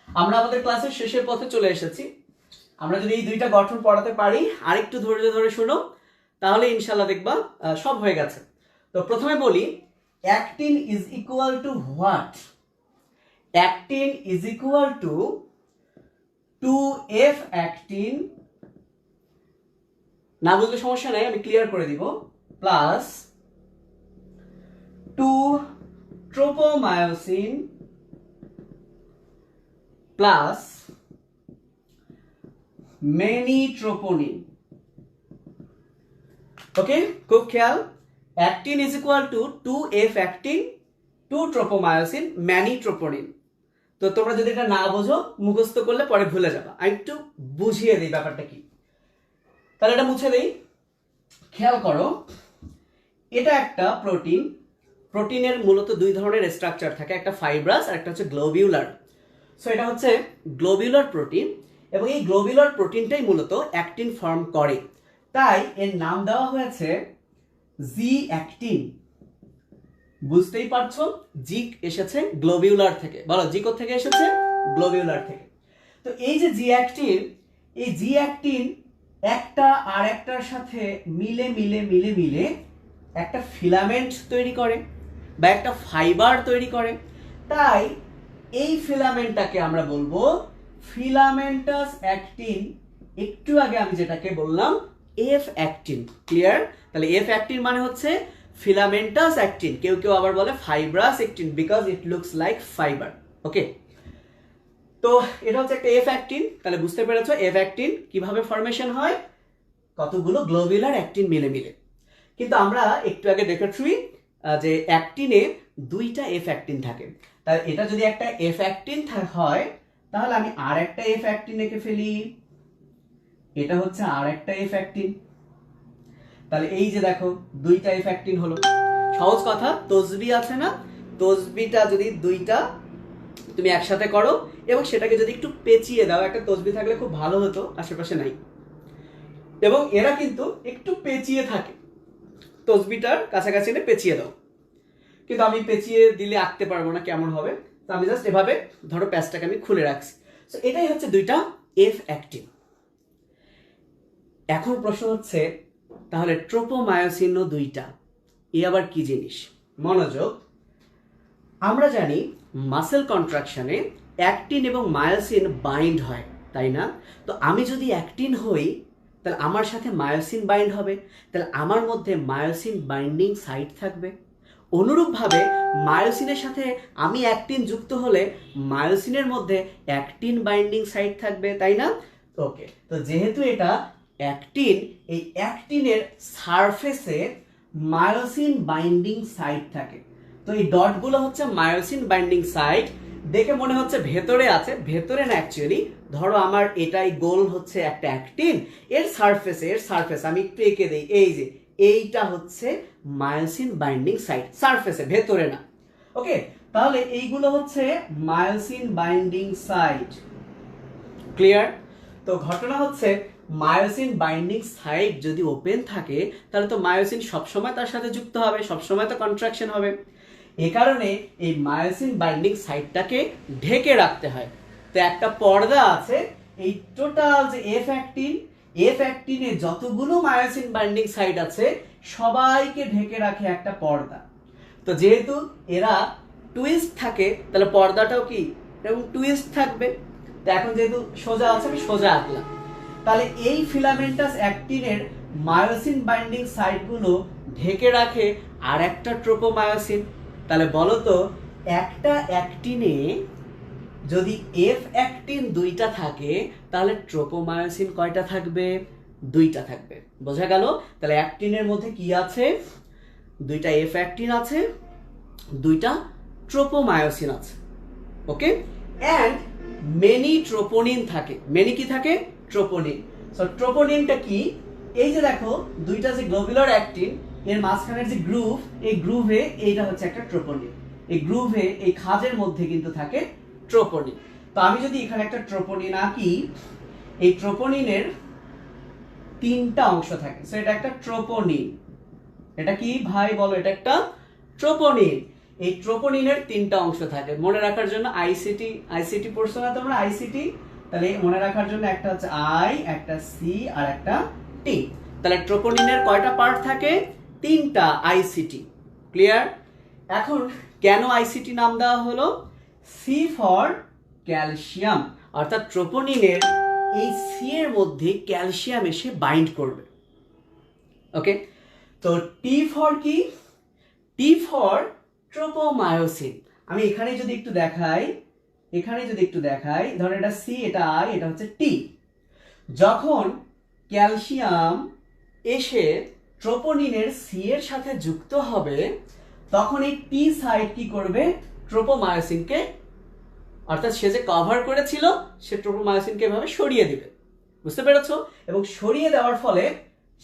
A: আমরা আমাদের ক্লাসের শেষের পথে চলে এসেছি। আমরা যদি এই দুইটা গঠন পড়াতে পারি, আরেকটু ধৈর্য ধরে শুনো, তাহলে ইনশাল্লাহ দেখবা সব হয়ে গেছে। তো প্রথমে বলি actin is equal to what? Actin is equal to 2F actin, না বুঝলে সমস্যা নাই, আমি ক্লিয়ার করে দিব, plus 2 tropomyosin plus many troponin. Okay, খুব খেয়াল, actin is equal to 2F actin, 2 tropomyosin, many troponin. তো তোমরা যদি এটা না বোঝো, মুখস্থ করলে পরে ভুলে যাবা। আমি একটু বুঝিয়ে দিই ব্যাপারটা কি। তাহলে এটা মুছে দেই। খেয়াল করো, এটা একটা প্রোটিন। প্রোটিনের মূলত দুই ধরনের স্ট্রাকচার থাকে, একটা ফাইব্রাস আর একটা হচ্ছে গ্লোবিউলার। সো এটা হচ্ছে গ্লোবিউলার প্রোটিন, এবং এই গ্লোবিউলার প্রোটিনটাই মূলত অ্যাক্টিন ফর্ম করে। তাই এর নাম দেওয়া হয়েছে জি অ্যাক্টিন। বুঝতেই পারছো, জি এসেছে গ্লোবিউলার থেকে। বলো, জি কোথা থেকে এসেছে? গ্লোবিউলার থেকে। তো এই যে জি অ্যাক্টিন, এই জি অ্যাক্টিন একটা আর একটার সাথে মিলে মিলে মিলে মিলে একটা ফিলামেন্ট তৈরি করে বা একটা ফাইবার তৈরি করে। তাই এই ফিলামেন্টটাকে আমরা বলবো ফিলামেন্টাস অ্যাক্টিন। একটু আগে আমি যেটাকে বললাম এফ অ্যাক্টিন। ক্লিয়ার? তাহলে এফ অ্যাক্টিন মানে হচ্ছে ফিলামেন্টাস অ্যাক্টিন। কেউ কেউ আবার বলে fibrous actin, because it looks like fibre. Okay, তো এটা হচ্ছে একটা এফ অ্যাক্টিন। তাহলে বুঝতে পেরেছো এফ অ্যাক্টিন কিভাবে ফরমেশন হয়, কতগুলো গ্লোবিউলার অ্যাক্টিন মিলে মিলে। কিন্তু আমরা একটু আগে দেখেছি যে অ্যাক্টিনে দুইটা এফ অ্যাক্টিন থাকে। তাহলে এটা যদি একটা এফ অ্যাক্টিন হয়, তাহলে আমি আর একটা এফ অ্যাক্টিন এঁকে ফেলি। এটা হচ্ছে আর একটা এফ অ্যাক্টিন। তাহলে এই যে দেখো, দুইটা এফ অ্যাক্টিন হলো। সহজ কথা, তসবি আছে না, তসবিটা যদি দুইটা তুমি একসাথে করো এবং সেটাকে যদি একটু পেঁচিয়ে দাও, একটা তসবি থাকলে খুব ভালো হতো, আশেপাশে নাই, এবং এরা কিন্তু একটু পেঁচিয়ে থাকে, তসবিটার কাছাকাছি এনে পেঁচিয়ে দাও। কিন্তু আমি পেঁচিয়ে দিলে আঁকতে পারবো না, কেমন হবে। তো আমি জাস্ট এভাবে ধরো প্যাচটাকে আমি খুলে রাখছি। তো এটাই হচ্ছে দুইটা এফ অ্যাক্টিন। এখন প্রশ্ন হচ্ছে, তাহলে ট্রোপোমায়োসিনও দুইটা, এ আবার কি জিনিস? মনোযোগ। আমরা জানি মাসেল কন্ট্রাকশনে অ্যাক্টিন এবং মায়োসিন বাইন্ড হয়, তাই না? তো আমি যদি অ্যাক্টিন হই, তাহলে আমার সাথে মায়োসিন বাইন্ড হবে, তাহলে আমার মধ্যে মায়োসিন বাইন্ডিং সাইট থাকবে। অনুরূপভাবে মায়োসিনের সাথে আমি অ্যাক্টিন যুক্ত হলে মায়োসিনের মধ্যে অ্যাক্টিন বাইন্ডিং সাইট থাকবে, তাই না? ওকে, তো যেহেতু এটা অ্যাক্টিন, এই অ্যাক্টিনের সারফেসে মায়োসিন বাইন্ডিং সাইট থাকে। তো এই ডটগুলো হচ্ছে মায়োসিন বাইন্ডিং সাইট। দেখে মনে হচ্ছে ভেতরে আছে, ভেতরে না, অ্যাকচুয়ালি ধরো আমার এটাই গোল হচ্ছে একটা অ্যাক্টিন, এর সারফেস আমি একটু এঁকে দেই, এই যে এইটা হচ্ছে মায়োসিন বাইন্ডিং সাইট, সারফেসে, ভেতরে না। ওকে, তাহলে এইগুলো হচ্ছে মায়োসিন বাইন্ডিং সাইট। ক্লিয়ার? তো ঘটনা হচ্ছে মায়োসিন বাইন্ডিং সাইট যদি ওপেন থাকে, তাহলে তো মায়োসিন সবসময় তার সাথে যুক্ত হবে, সবসময় তো কন্ট্রাকশন হবে। এ কারণে এই মায়োসিন বাইন্ডিং সাইটটাকে ঢেকে রাখতে হয়। তো একটা পর্দা আছে, এই টোটাল যে এফ অ্যাক্টিনে যতগুলো মায়োসিন বাইন্ডিং সাইট আছে সবাইকে ঢেকে রাখে একটা পর্দা। তো যেহেতু এরা টুইস্ট থাকে, তাহলে পর্দাটাও কি এরকম টুইস্ট থাকবে। তো এখন যেহেতু সোজা আছে, আমি সোজা আঁকলাম। তাহলে এই ফিলামেন্টাস অ্যাক্টিনের মায়োসিন বাইন্ডিং সাইটগুলো ঢেকে রাখে আর একটা ট্রোপোমায়োসিন। তাহলে বলো তো, একটা অ্যাক্টিনে যদি এফ অ্যাক্টিন দুইটা থাকে, তাহলে ট্রোপোমায়োসিন কয়টা থাকবে? দুইটা থাকবে। বোঝা গেল? তাহলে অ্যাক্টিনের মধ্যে কি আছে? দুইটা এফ অ্যাক্টিন আছে, দুইটা ট্রোপোমায়োসিন আছে। ওকে, অ্যান্ড মেনি ট্রোপোনিন থাকে। মেনি কি থাকে? ট্রোপোনিন। সো ট্রোপোনিনটা কি? এই যে দেখো, দুইটা যে গ্লোবুলার অ্যাক্টিন, এর মাঝখানের যে গ্রুভ, এই গ্রুভে এইটা হচ্ছে একটা ট্রোপোনিন। এই গ্রুভে এই খাঁজের মধ্যে কিন্তু থাকে ট্রোপোনিন। তো আমি যদি এখানে একটা ট্রোপোনিন আঁকি, এই ট্রোপোনিনের 3টা অংশ থাকে। সো এটা একটা ট্রোপোনিন। এটা কি ভাই বলো? এটা একটা ট্রোপোনিন। এই ট্রোপোনিনের 3টা অংশ থাকে। মনে রাখার জন্য আইসিটি পড়ছো না তোমরা? আইসিটি, তাহলে মনে রাখার জন্য একটা হচ্ছে আই, একটা সি আর একটা টি। তাহলে ট্রোপোনিনের কয়টা পার্ট থাকে? 3টা। আইসিটি। ক্লিয়ার? এখন কেন আইসিটি নাম দেওয়া হলো? সি ফর ক্যালসিয়াম, অর্থাৎ ট্রোপোনিনের এই সি এর মধ্যে ক্যালসিয়াম এসে বাইন্ড করবে। ওকে, তো টি ফর কি? T for tropomyosin. আমি এখানে যদি একটু দেখাই, ধরো এটা সি, এটা আই, এটা হচ্ছে টি। যখন ক্যালসিয়াম এসে ট্রোপোনিনের সি এর সাথে যুক্ত হবে, তখন এই টি সাইড কি করবে? ট্রোপোমায়োসিনকে, অর্থাৎ সে যে কভার করেছিল সে ট্রোপোমায়োসিনকে এভাবে সরিয়ে দিবে। বুঝতে পেরেছো? এবং সরিয়ে দেওয়ার ফলে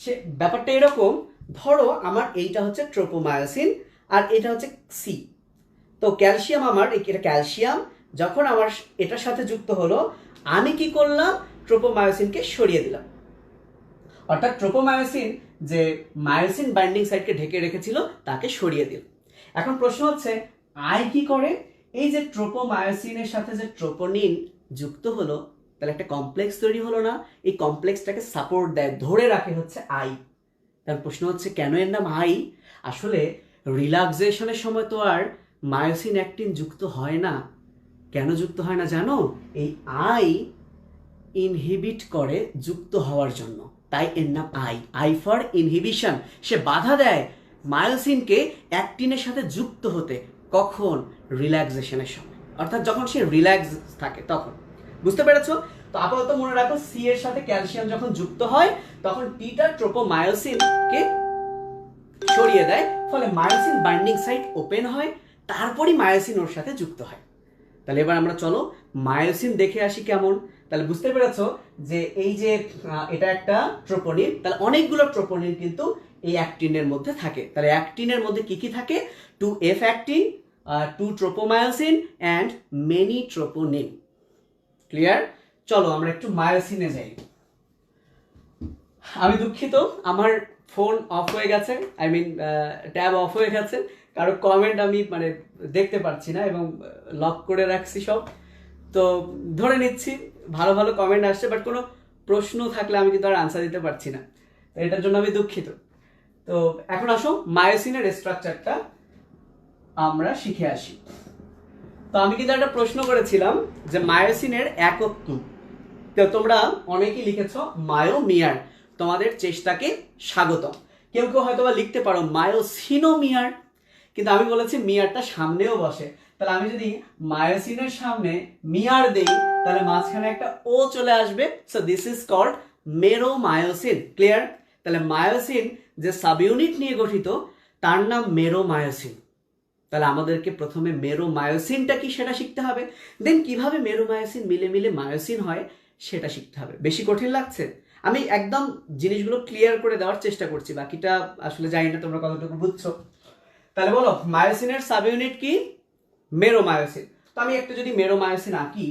A: সে ব্যাপারটা এরকম, ধরো আমার এইটা হচ্ছে ট্রোপোমায়োসিন আর এটা হচ্ছে সি। তো ক্যালসিয়াম, আমার এটা ক্যালসিয়াম যখন আমার এটার সাথে যুক্ত হলো, আমি কি করলাম? ট্রোপোমায়োসিনকে সরিয়ে দিলাম। অর্থাৎ ট্রোপোমায়োসিন যে মায়োসিন বাইন্ডিং সাইটকে ঢেকে রেখেছিল তাকে সরিয়ে দিল। এখন প্রশ্ন হচ্ছে আই কি করে? এই যে ট্রোপোমায়োসিনের সাথে যে ট্রোপোনিন যুক্ত হলো, তাহলে একটা কমপ্লেক্স তৈরি হলো না? এই কমপ্লেক্সটাকে সাপোর্ট দেয়, ধরে রাখে হচ্ছে আই। তার প্রশ্ন হচ্ছে কেন এর নাম আই? আসলে রিল্যাক্সেশনের সময় তো আর মায়োসিন অ্যাক্টিন যুক্ত হয় না। কেন যুক্ত হয় না জানো? এই আই ইনহিবিট করে যুক্ত হওয়ার জন্য, তাই এর নাম আই। I for inhibition. সে বাধা দেয় মায়োসিনকে অ্যাক্টিনের সাথে যুক্ত হতে। কখন? রিল্যাক্সেশনের সময়, অর্থাৎ যখন সে রিল্যাক্স থাকে তখন। বুঝতে পেরেছো? তো আপাতত মনে রাখো, সি এর সাথে ক্যালসিয়াম যখন যুক্ত হয় তখন টিটা ট্রোপোমায়োসিনকে সরিয়ে দেয়, ফলে মায়োসিন বাইন্ডিং সাইট ওপেন হয়, তারপরই মায়োসিন ওর সাথে যুক্ত হয়। তাহলে এবার আমরা চলো মায়োসিন দেখে আসি কেমন। তাহলে বুঝতে পেরেছো যে এই যে এটা একটা ট্রোপোনিন, তাহলে অনেকগুলো ট্রোপোনিন কিন্তু এই অ্যাক্টিনের মধ্যে থাকে। তাহলে অ্যাক্টিনের মধ্যে কি কি থাকে? 2F actin, 2 tropomyosin and many troponin. Clear? চলো আমরা একটু মায়োসিনে যাই। আমি দুঃখিত, আমার ফোন অফ হয়ে গেছে, আই মিন ট্যাব অফ হয়ে গেছে, কারো কমেন্ট আমি মানে দেখতে পাচ্ছি না এবং লক করে রাখছি সব। তো ধরে নিচ্ছি ভালো ভালো কমেন্ট আসছে, বাট কোনো প্রশ্ন থাকলে আমি কিন্তু আর আনসার দিতে পারছি না, এটার জন্য আমি দুঃখিত। তো এখন আসো মায়োসিনের স্ট্রাকচারটা আমরা শিখে আসি। তো আমি কিন্তু একটা প্রশ্ন করেছিলাম যে মায়োসিনের একক কি? তো তোমরা অনেকেই লিখেছ মায়োমিয়ার। তোমাদের চেষ্টাকে স্বাগতম। কেউ কেউ হয়তো বা লিখতে পারো মায়োসিনোমিয়ার, কিন্তু আমি বলেছি মিয়ারটা সামনেও বসে। তাহলে আমি যদি মায়োসিনের সামনে মিয়ার দেই, তাহলে মাঝখানে একটা ও চলে আসবে। So this is called meromyosin. Clear? তাহলে মায়োসিন যে সাবইউনিট নিয়ে গঠিত তার নাম মেরোমায়োসিন। তাহলে আমাদেরকে প্রথমে মেরোমায়োসিনটা কি সেটা শিখতে হবে, দেন কিভাবে মেরোমায়োসিন মিলে মিলে মায়োসিন হয় সেটা শিখতে হবে। বেশি কঠিন লাগছে? আমি একদম জিনিসগুলো ক্লিয়ার করে দেওয়ার চেষ্টা করছি, বাকিটা আসলে জানি না তোমরা কতটুকু বুঝছো। তাহলে বলো মায়োসিনের সাবইউনিট কি? মেরোমায়োসিন। তো আমি একটা যদি মেরোমায়োসিন আঁকি,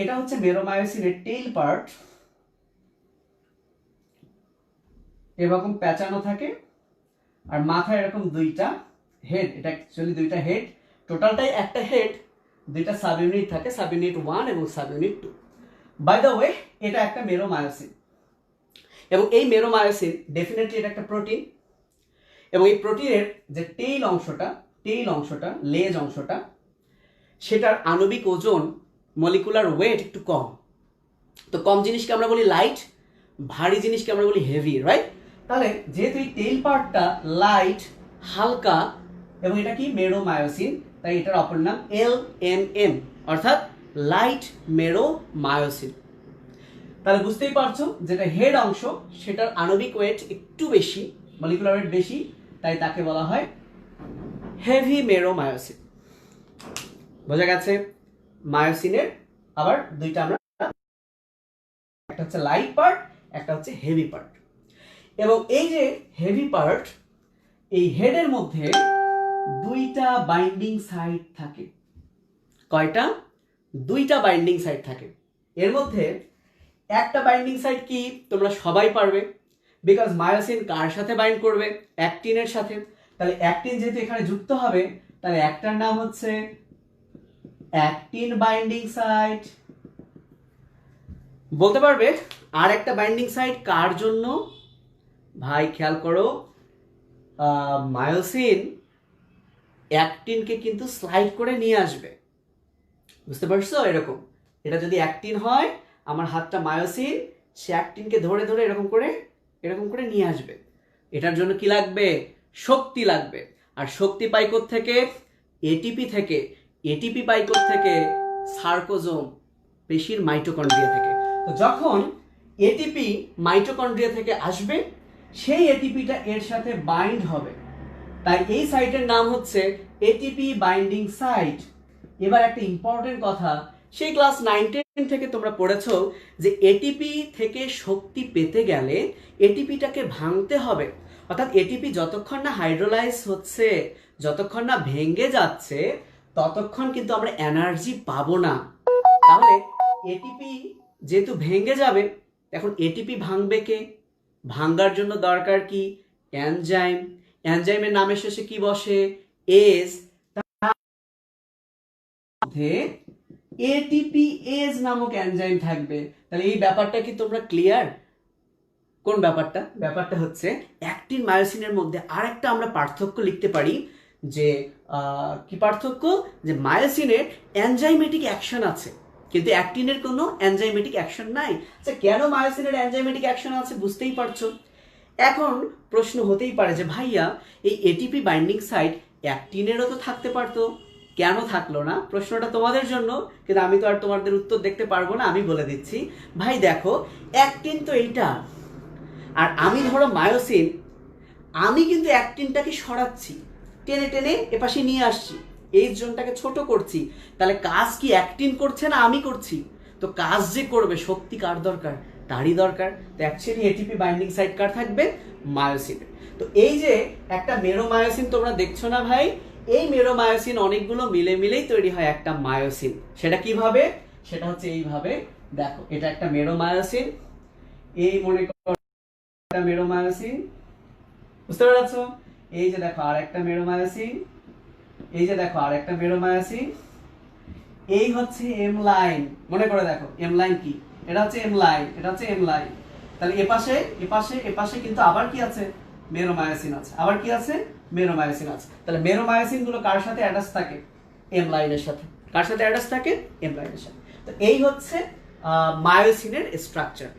A: এটা হচ্ছে মেরোমায়োসিনের টেইল পার্ট, এরকম প্যাঁচানো থাকে আর মাথায় এরকম দুইটা হেড। এটা অ্যাকচুয়ালি দুইটা হেড, টোটালটাই একটা হেড, দুইটা সাব ইউনিট থাকে, সাব ইউনিট 1 এবং subunit 2। By the way এটা একটা মেরোমায়োসিন, এবং এই মেরোমায়োসিন ডেফিনেটলি এটা একটা প্রোটিন, এবং এই প্রোটিনের যে টেইল অংশটা লেজ অংশটা, সেটার আণবিক ওজন মলিকুলার ওয়েট একটু কম। তো কম জিনিসকে আমরা বলি লাইট, ভারী জিনিসকে আমরা বলি হেভি, রাইট? তাহলে যেহেতু এই টেইল পার্টটা লাইট, হালকা, এবং এটা কি মেরোমায়োসিন, তাই এটার অপর নাম LMM, অর্থাৎ লাইট মেরোমায়োসিন। তাহলে বুঝতেই পারছো যেটা হেড অংশ সেটার আণবিক ওয়েট একটু বেশি, মলিকুলার ওয়েট বেশি, তাই তাকে বলা হয় হেভি মেরোমায়োসিন। বোঝা গেছে? মায়োসিনের আবার দুইটা আমরা, একটা হচ্ছে লাইট পার্ট, একটা হচ্ছে হেভি পার্ট। এবং এই যে হেভি পার্ট, এই হেডের মধ্যে দুইটা বাইন্ডিং সাইট থাকে। কয়টা? দুইটা বাইন্ডিং সাইট থাকে। এর মধ্যে একটা বাইন্ডিং সাইট কি তোমরা সবাই পারবে, বিকজ মায়োসিন কার সাথে বাইন্ড করবে? অ্যাক্টিনের সাথে। তাহলে অ্যাক্টিন যেহেতু এখানে যুক্ত হবে, তাহলে একটার নাম হচ্ছে অ্যাক্টিন বাইন্ডিং সাইট। বলতে পারবে আর একটা বাইন্ডিং সাইট কার জন্য? ভাই খেয়াল করো, মায়োসিন অ্যাক্টিনকে কিন্তু স্লাইড করে নিয়ে আসবে, বুঝতে পারছো? এরকম, এটা যদি অ্যাক্টিন হয়, আমার হাতটা মায়োসিন, সে অ্যাক্টিনকে ধরে ধরে এরকম করে নিয়ে আসবে। এটার জন্য কি লাগবে? শক্তি লাগবে। আর শক্তি পাই থেকে? এটিপি থেকে। এটিপি পাই থেকে? সার্কোজোম, পেশির মাইটোকন্ড্রিয়া থেকে। তো যখন এটিপি মাইটোকন্ড্রিয়া থেকে আসবে, সেই এটিপিটা এর সাথে বাইন্ড হবে, তাই এই সাইটের নাম হচ্ছে এটিপি বাইন্ডিং সাইট। এবার একটা ইম্পর্টেন্ট কথা, সেই ক্লাস 9-10 থেকে তোমরা পড়েছো যে এটিপি থেকে শক্তি পেতে গেলে এটিপিটাকে ভাঙতে হবে। অর্থাৎ এটিপি যতক্ষণ না হাইড্রোলাইজ হচ্ছে, যতক্ষণ না ভেঙে যাচ্ছে, ততক্ষণ কিন্তু আমরা এনার্জি পাবো না। তাহলে এটিপি যেহেতু ভেঙে যাবে, এখন এটিপি ভাঙবে কে? ভাঙার জন্য দরকার কি? এনজাইম। এনজাইমের নামের শেষে কি বসে? এজ। এটিপি এজ নামক এনজাইম থাকবে। তাহলে এই ব্যাপারটা কি তোমরা ক্লিয়ার? কোন ব্যাপারটা? ব্যাপারটা হচ্ছে অ্যাক্টিন মায়োসিনের মধ্যে আরেকটা আমরা পার্থক্য লিখতে পারি, যে কি পার্থক্য? যে মায়োসিনের এনজাইমেটিক অ্যাকশন আছে, কিন্তু অ্যাক্টিনের কোনো এনজাইমেটিক অ্যাকশন নাই। আচ্ছা, কেন মায়োসিনের এনজাইমেটিক অ্যাকশন আছে বুঝতেই পারছো। এখন প্রশ্ন হতেই পারে যে ভাইয়া, এই এটিপি বাইন্ডিং সাইট অ্যাক্টিনেরও তো থাকতে পারতো, কেন থাকলো না? প্রশ্নটা তোমাদের জন্য, কিন্তু আমি তো আর তোমাদের উত্তর দেখতে পারবো না, আমি বলে দিচ্ছি। ভাই দেখো, অ্যাক্টিন তো এইটা, আর আমি ধরো মায়োসিন, আমি কিন্তু অ্যাক্টিনটাকে সরাচ্ছি, টেনে টেনে এপাশে নিয়ে আসছি, এই জোনটাকে ছোট করছি। তাহলে কাজ কি অ্যাক্টিন করছে না আমি করছি? তো কাজ যে করবে, শক্তি কার দরকার? তারই দরকার। তো অ্যাকচুয়ালি এটিপি বাইন্ডিং সাইট কার থাকবে? মায়োসিনের। তো এই যে একটা মেরোমায়োসিন তোমরা দেখছো না ভাই, এই মেরোমায়োসিন অনেকগুলো মিলে মিলেই তৈরি হয় একটা মায়োসিন। সেটা কিভাবে? সেটা হচ্ছে এইভাবে, দেখো এটা একটা মেরোমায়োসিন, এই মনে করো একটা মেরোমায়োসিন, বুঝতে পারছো? এই যে দেখো আর একটা মেরোমায়োসিন, এই যে দেখো আর একটা মেরোমায়োসিন, এই হচ্ছে এম লাইন। মনে করে দেখো এম লাইন কি? এটা হচ্ছে এম লাইন, এটা হচ্ছে এম লাইন। তাহলে এপাশে এপাশে এপাশে কিন্তু আবার কি আছে? মেরোমায়োসিন আছে। আবার কি আছে? মেরোমায়োসিন আছে। তাহলে মেরোমায়োসিন গুলো কার সাথে অ্যাটাচ থাকে? এম লাইনের সাথে। কার সাথে অ্যাটাচ থাকে? এম লাইনের সাথে। তো এই হচ্ছে মায়োসিনের স্ট্রাকচার।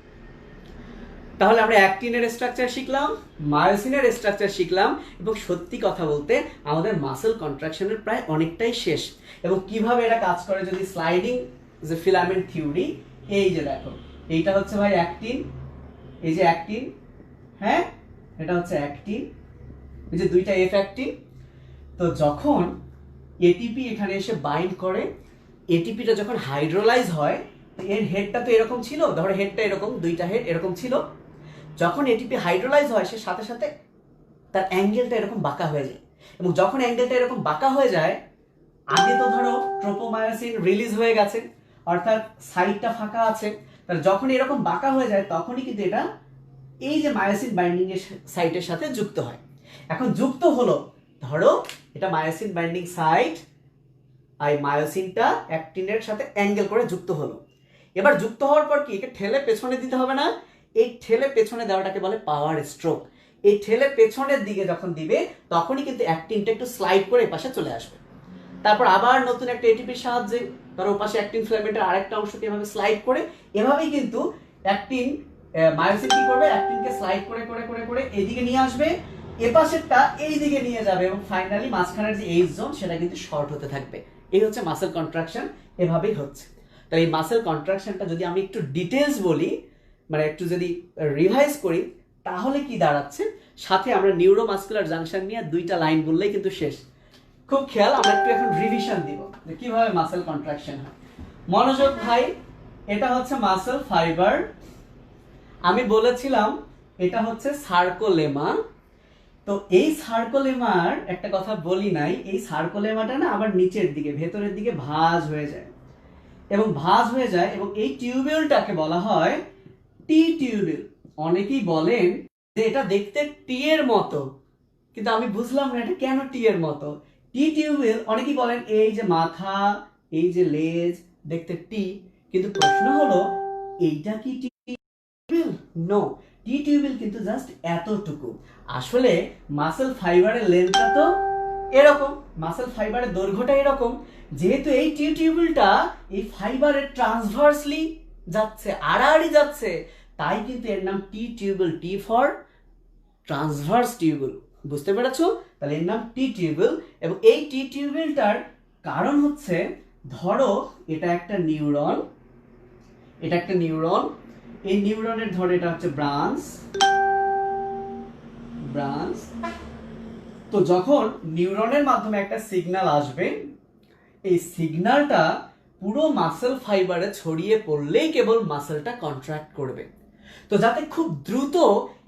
A: তাহলে আমরা অ্যাক্টিনের স্ট্রাকচার শিখলাম, মায়োসিনের স্ট্রাকচার শিখলাম, এবং সত্যি কথা বলতে আমাদের মাসেল কন্ট্রাকশনের প্রায় অনেকটাই শেষ। এবং কিভাবে এটা কাজ করে যদি স্লাইডিং যে ফিলামেন্ট থিওরি, এই যে দেখো এইটা হচ্ছে ভাই অ্যাক্টিন, এই যে অ্যাক্টিন, হ্যাঁ এটা হচ্ছে অ্যাক্টিন, এই যে দুইটা এফ অ্যাক্টিন। তো যখন এটিপি এখানে এসে বাইন্ড করে, এটিপিটা যখন হাইড্রোলাইজ হয়, এর হেডটা তো এরকম ছিল, ধরো হেডটা এরকম, দুইটা হেড এরকম ছিল। যখন এটিপি হাইড্রোলাইজ হয়, সে সাথে সাথে তার অ্যাঙ্গেলটা এরকম বাঁকা হয়ে যায়। এবং যখন অ্যাঙ্গেলটা এরকম বাঁকা হয়ে যায়, আগে তো ধরো ট্রোপোমায়োসিন রিলিজ হয়ে গেছে, অর্থাৎ সাইডটা ফাঁকা আছে, তাহলে যখন এরকম বাঁকা হয়ে যায়, তখনই কিন্তু এটা এই যে মায়োসিন বাইন্ডিং এর সাইটের সাথে যুক্ত হয়। এখন যুক্ত হলো, ধরো এটা মায়োসিন বাইন্ডিং সাইট, আর মায়োসিনটা অ্যাক্টিনের সাথে অ্যাঙ্গেল করে যুক্ত হলো। এবার যুক্ত হওয়ার পর কি, একে ঠেলে পেছনে দিতে হবে না? এই ঠেলে পেছনে দেওয়াটাকে বলে পাওয়ার স্ট্রোক। এই ঠেলে পেছনের দিকে যখন দিবে, তখনই কিন্তু অ্যাক্টিনটা একটু স্লাইড করে পাশে চলে আসবে। তারপর আবার নতুন একটা এটিপির সাহায্যে ধরো ওপাশে অ্যাক্টিন ফিলামেন্টের আরেকটা অংশকে এভাবে স্লাইড করে, এভাবেই কিন্তু অ্যাক্টিন মায়োসিন কি করবে? অ্যাক্টিনকে স্লাইড করে করে করে করে এইদিকে নিয়ে আসবে, এপাশেরটা এই দিকে নিয়ে যাবে, এবং ফাইনালি মাঝখানের যে এইচ জোন, সেটা কিন্তু শর্ট হতে থাকবে। এই হচ্ছে মাসেল কন্ট্রাকশন, এভাবেই হচ্ছে। তাহলে এই মাসেল কন্ট্রাকশনটা যদি আমি একটু ডিটেলস বলি, মানে একটু যদি রিভাইজ করি, তাহলে কি দাঁড়াচ্ছে? সাথে আমরা নিউরোমাসকুলার জাংশন নিয়ে দুইটা লাইন বললেই কিন্তু শেষ। খুব খেয়াল, আমরা একটু এখন রিভিশন দিব যে কিভাবে মাসেল কন্ট্রাকশন হয়। মনোযোগ ভাই, এটা হচ্ছে মাসেল ফাইবার, আমি বলেছিলাম এটা হচ্ছে সার্কোলেমা। তো এই সার্কোলেমার একটা কথা বলি নাই, এই সার্কোলেমাটা না আবার নিচের দিকে ভেতরের দিকে ভাঁজ হয়ে যায় এবং এই টিউবিউলটাকে বলা হয় টি টিউবিউল। অনেকেই বলেন যে এটা দেখতে টি এর মতো, কিন্তু আমি বুঝলাম না এটা কেন টি এর মতো। টি টিউবিউল অনেকেই বলেন এই যে মাথা, এই যে লেজ দেখতে টি, কিন্তু প্রশ্ন হলো এইটা কি টি টিউবিউল? নো, টি টিউবিউল কিন্তু জাস্ট এতটুকু। আসলে মাসেল ফাইবারের লেন্থটা তো এরকম, মাসেল ফাইবারের দৈর্ঘ্যটা এরকম, যেহেতু এই টি টিউবিউলটা এই ফাইবারের ট্রান্সভার্সলি যাচ্ছে, আড়াআড়ি যাচ্ছে, তাই কিন্তু এর নাম T tubule, T for transverse tubule. বুঝতে পেরেছো? তাহলে এর নাম টি টিউবিউল। এবং এই টি টিউবিউলটার কারণ হচ্ছে, ধরো এটা একটা নিউরন, এই নিউরনের ধরো এটা হচ্ছে ব্রাঞ্চ। তো যখন নিউরনের মাধ্যমে একটা সিগন্যাল আসবে, এই সিগন্যালটা পুরো মাসেল ফাইবারে ছড়িয়ে পড়লেই কেবল মাসেলটা কন্ট্রাক্ট করবে। তো যাতে খুব দ্রুত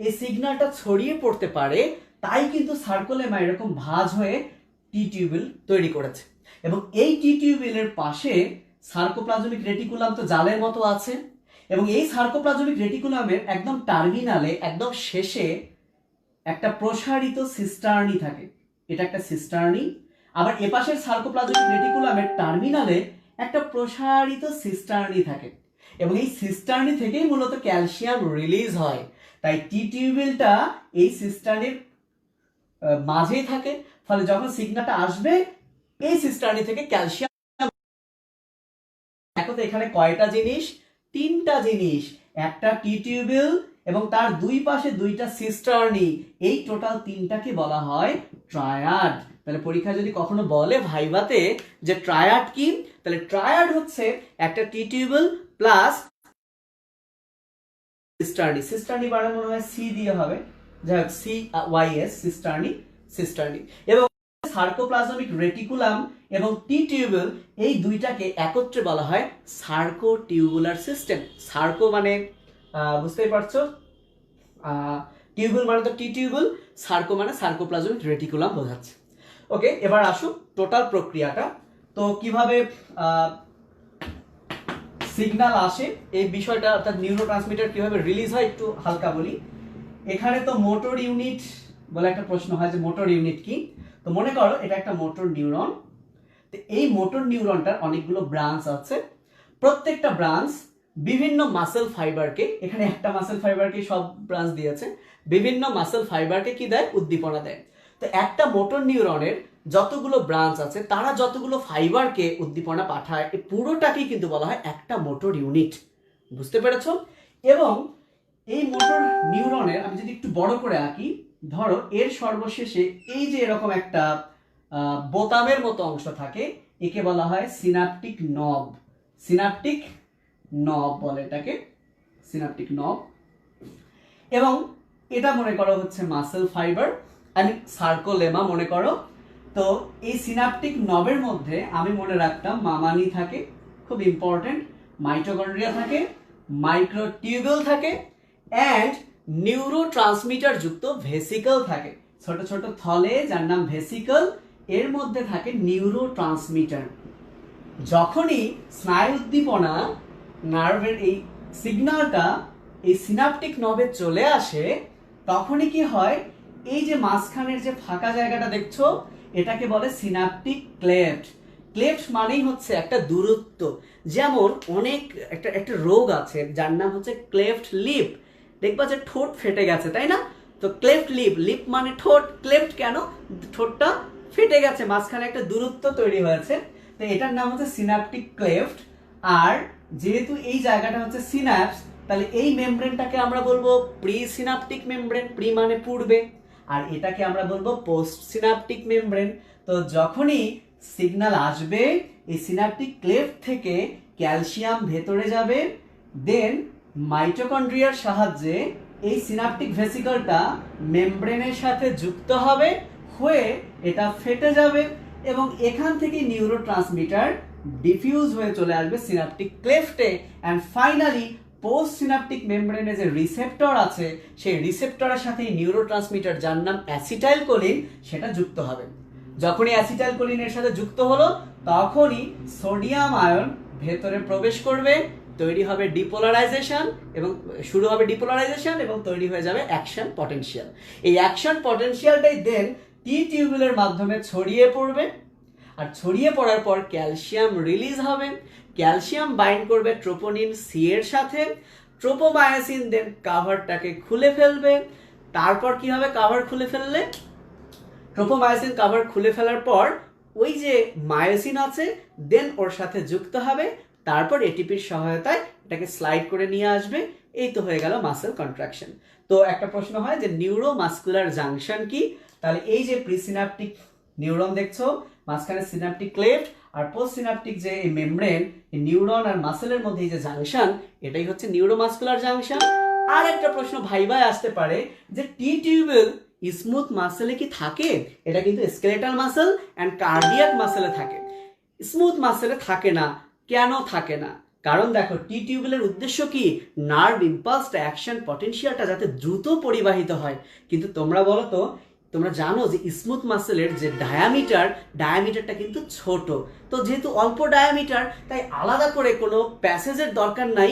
A: এই সিগন্যালটা ছড়িয়ে পড়তে পারে, তাই কিন্তু সার্কোলেমা এরকম ভাঁজ হয়ে টি টিউবিউল তৈরি করেছে। এবং এই টি টিউবিউলের পাশে সার্কোপ্লাজমিক রেটিকুলাম তো জালের মতো আছে, এবং এই সার্কোপ্লাজমিক রেটিকুলামের একদম টার্মিনালে, একদম শেষে একটা প্রসারিত সিস্টার্নি থাকে। এটা একটা সিস্টার্নি। আবার এপাশের সার্কোপ্লাজমিক রেটিকুলামের টার্মিনালে একটা প্রসারিত সিস্টার্নি থাকে, এবং এই সিস্টার্নি থেকেই মূলত ক্যালসিয়াম রিলিজ হয়। তাই টি টিউবিউলটা এই সিস্টার্নির মাঝেই থাকে, ফলে যখন সিগন্যালটা আসবে এই সিস্টার্নি থেকে ক্যালসিয়াম। দেখো তো এখানে কয়টা জিনিস? তিনটা জিনিস। একটা টি টিউবিউল এবং তার দুই পাশে দুইটা সিস্টার্নি, এই টোটাল তিনটাকে বলা হয় ট্রায়াড। তাহলে পরীক্ষা যদি কখনো বলে ভাইভাতে যে ট্রায়াড কি, তাহলে ট্রায়াড হচ্ছে একটা টি টিউবিউল প্লাস সিস্টার্নি বানানো মনে হয় সি দিয়ে হবে, যাই হোক সি ওয়াই এস, সিস্টার্নি। এবং সার্কোপ্লাজমিক রেটিকুলাম এবং টি টিউবিউল, এই দুইটাকে একত্রে বলা হয় সার্কোটিউবুলার সিস্টেম। সার্কো মানে বুঝতেই পারছো, টিউবিউল মানে তো টি টিউবিউল, সার্কো মানে সার্কোপ্লাজমিক রেটিকুলাম বোঝাচ্ছে। ওকে, এবার আসো টোটাল প্রক্রিয়াটা। তো কিভাবে সিগন্যাল আসে এই বিষয়টা, অর্থাৎ নিউরোট্রান্সমিটার কিভাবে রিলিজ হয় একটু হালকা বলি। এখানে তো মোটর ইউনিট বলে একটা প্রশ্ন হয় যে মোটর ইউনিট কি। তো মনে করো এটা একটা মোটর নিউরন। তো এই মোটর নিউরনটার অনেকগুলো ব্রাঞ্চ আছে, প্রত্যেকটা ব্রাঞ্চ বিভিন্ন মাসেল ফাইবারকে, এখানে একটা মাসেল ফাইবারকে সব ব্রাঞ্চ দিয়েছে, বিভিন্ন মাসেল ফাইবারকে কি দেয়? উদ্দীপনা দেয়। তো একটা মোটর নিউরনের যতগুলো ব্রাঞ্চ আছে তারা যতগুলো ফাইবারকে উদ্দীপনা পাঠায়, এই পুরোটাকেই কিন্তু বলা হয় একটা মোটর ইউনিট। বুঝতে পেরেছো? এবং এই মোটর নিউরনের আমি যদি একটু বড় করে আঁকি, ধরো এর সর্বশেষে এই যে এরকম একটা বোতামের মতো অংশ থাকে, একে বলা হয় সিনাপটিক নব। সিনাপটিক নব বলে এটাকে, সিনাপটিক নব। এবং এটা মনে করো হচ্ছে মাসেল ফাইবার, আমি সার্কোলেমা মনে করো। তো এই সিনাপটিক নবের মধ্যে আমি মনে রাখতাম মামানি থাকে, খুব ইম্পর্টেন্ট, মাইটোকন্ড্রিয়া থাকে, মাইক্রোটিউবিউল থাকে, অ্যান্ড নিউরোট্রান্সমিটার যুক্ত ভেসিকল থাকে। ছোট ছোট থলে যার নাম ভেসিকল, এর মধ্যে থাকে নিউরোট্রান্সমিটার। যখনই স্নায়ু উদ্দীপনা, নার্ভের এই সিগন্যালটা এই সিনাপটিক নবে চলে আসে, তখনই কি হয়? এই যে মাঝখানের যে ফাঁকা জায়গাটা দেখছো, এটাকে বলে সিনাপটিক ক্লেফট। ক্লেফট মানেই হচ্ছে একটা দূরত্ব। যেমন অনেক একটা রোগ আছে যার নাম হচ্ছে ক্লেফট লিপ। দেখবা যে ঠোঁট ফেটে গেছে, তাই না? তো ক্লেফট লিপ, লিপ মানে ঠোঁট, ক্লেফট কেন? ঠোঁটটা ফেটে গেছে, মাঝখানে একটা দূরত্ব তৈরি হয়েছে, তো এটার নাম হচ্ছে সিনাপটিক ক্লেফট। আর যেহেতু এই জায়গাটা হচ্ছে সিনাপস, তাহলে এই মেমব্রেনটাকে আমরা বলবো প্রি সিনাপটিক মেমব্রেন, প্রি মানে পূর্বে, আর এটাকে আমরা বলবো পোস্ট সিনাপটিক মেমব্রেন। তো যখনই সিগন্যাল আসবে এই সিনাপটিক ক্লেফট থেকে ক্যালসিয়াম ভেতরে যাবে, দেন মাইটোকন্ড্রিয়ার সাহায্যে এই সিনাপটিক ভেসিকলটা মেমব্রেনের সাথে যুক্ত হবে, হয়ে এটা ফেটে যাবে, এবং এখান থেকে নিউরোট্রান্সমিটার ডিফিউজ হয়ে চলে আসবে সিনাপটিক ক্লেফটে, অ্যান্ড ফাইনালি পোস্ট সিনাপটিক মেমব্রেনে যে রিসেপ্টর আছে সেই রিসেপ্টরের সাথে নিউরোট্রান্সমিটার যার নাম অ্যাসিটাইলকোলিন সেটা যুক্ত হবে। যখনই অ্যাসিটাইলকোলিনের সাথে যুক্ত হলো তখনই সোডিয়াম আয়ন ভেতরে প্রবেশ করবে, তৈরি হবে ডিপোলারাইজেশন এবং শুরু হবে ডিপোলারাইজেশন এবং তৈরি হয়ে যাবে অ্যাকশন পটেনশিয়াল। এই অ্যাকশন পটেনশিয়ালটাই দেন টি টিউবুলের মাধ্যমে ছড়িয়ে পড়বে, আর ছড়িয়ে পড়ার পর ক্যালসিয়াম রিলিজ হবে, ক্যালসিয়াম বাইন্ড করবে ট্রোপোনিন সি এর সাথে, ট্রোপোমায়োসিন দেন কাভারটাকে খুলে ফেলবে। তারপর কি হবে? কাভার খুলে ফেললে ট্রোপোমায়োসিন কাভার খুলে ফেলার পর ওই যে মায়োসিন আছে দেন ওর সাথে যুক্ত হবে, তারপর এটিপির সহায়তায় এটাকে স্লাইড করে নিয়ে আসবে। এই তো হয়ে গেল মাসেল কন্ট্রাকশন। তো একটা প্রশ্ন হয় যে নিউরোমাস্কুলার জাংশন কি? তাহলে এই যে প্রিসিনাপটিক নিউরন দেখছো, মাঝখানে সিনাপটিক ক্লেফট আর পোস্ট সিনাপটিক যে এই মেমব্রেন, এই নিউরন আর মাসেলের মধ্যে এই যে জাংশন, এটাই হচ্ছে নিউরোমাস্কুলার জাংশন। আর একটা প্রশ্ন ভাইবায় আসতে পারে যে টি টিউবুল স্মুথ মাসেলে কি থাকে? এটা কিন্তু স্কেলেটাল মাসেল এন্ড কার্ডিয়াক মাসেলে থাকে, স্মুথ মাসেলে থাকে না। কেন থাকে না? কারণ দেখো টি টিউবুলের উদ্দেশ্য কি? নার্ভ ইম্পালসটা, অ্যাকশন পটেনশিয়ালটা যাতে দ্রুত পরিবাহিত হয়। কিন্তু তোমরা বলো তো, তোমরা জানো যে স্মুথ মাসেলের যে ডায়ামিটারটা কিন্তু ছোট। তো যেহেতু অল্প ডায়ামিটার, তাই আলাদা করে কোনো প্যাসেজের দরকার নাই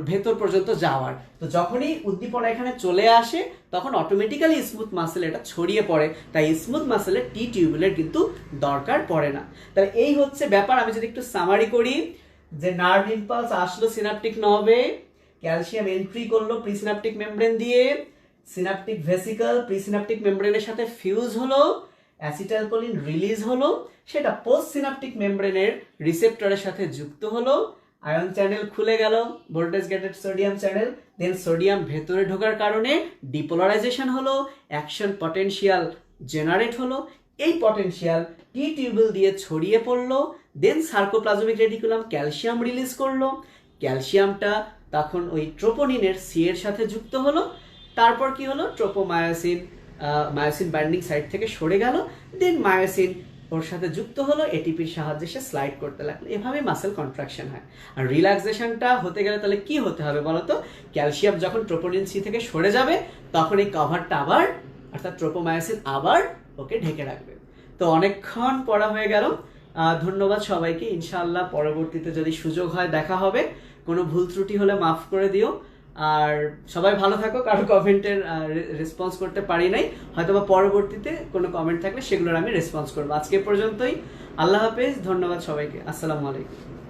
A: ভেতর পর্যন্ত যাওয়ার। তো যখনই উদ্দীপনা এখানে চলে আসে তখন অটোমেটিক্যালি স্মুথ মাসেল এটা ছড়িয়ে পড়ে, তাই স্মুথ মাসেলের টি টিউবুলের কিন্তু দরকার পড়ে না। তাহলে এই হচ্ছে ব্যাপার। আমি যদি একটু সামারি করি, যে নার্ভ ইম্পালস আসলো সিনাপটিক নবে, ক্যালসিয়াম এন্ট্রি করলো প্রিসিনাপটিক মেমব্রেন দিয়ে, সিনাপটিক ভেসিকল প্রিসিনাপটিক মেমব্রেনের সাথে ফিউজ হলো, অ্যাসিটাইলকোলিন রিলিজ হলো, সেটা পোস্ট সিনাপটিক মেমব্রেনের রিসেপ্টরের সাথে যুক্ত হলো, আয়ন চ্যানেল খুলে গেল, ভোল্টেজ গেটেড সোডিয়াম চ্যানেল, দেন সোডিয়াম ভেতরে ঢোকার কারণে ডিপোলারাইজেশন হলো, অ্যাকশন পটেনশিয়াল জেনারেট হলো। এই পটেনশিয়াল টি টিউবুল দিয়ে ছড়িয়ে পড়লো, দেন সার্কোপ্লাজমিক রেটিকুলাম ক্যালসিয়াম রিলিজ করলো, ক্যালসিয়ামটা তখন ওই ট্রোপোনিনের সি এর সাথে যুক্ত হলো। তারপর কি হলো? ট্রোপোমায়োসিন মায়োসিন বাইন্ডিং সাইট থেকে সরে গেল, দেন মায়োসিন ওর সাথে যুক্ত হলো, এটিপির সাহায্যে সে স্লাইড করতে লাগলো। এভাবে মাসেল কন্ট্রাকশন হয়। আর রিল্যাক্সেশনটা হতে গেলে তাহলে কি হতে হবে বলো তো? ক্যালসিয়াম যখন ট্রোপোনিন সি থেকে সরে যাবে তখন এই কভারটা আবার, অর্থাৎ ট্রোপোমায়োসিন আবার ওকে ঢেকে রাখবে। তো অনেকক্ষণ পড়া হয়ে গেল। ধন্যবাদ সবাইকে। ইনশাআল্লাহ পরবর্তীতে যদি সুযোগ হয় দেখা হবে। কোনো ভুল ত্রুটি হলে মাফ করে দিও। আর সবাই ভালো থাকো। কারো কমেন্টের রেসপন্স করতে পারি নাই, হয়তো বা পরবর্তীতে কোনো কমেন্ট থাকলে সেগুলোর আমি রেসপন্স করবো। আজকে পর্যন্তই। আল্লাহ হাফেজ। ধন্যবাদ সবাইকে। আসসালামু আলাইকুম।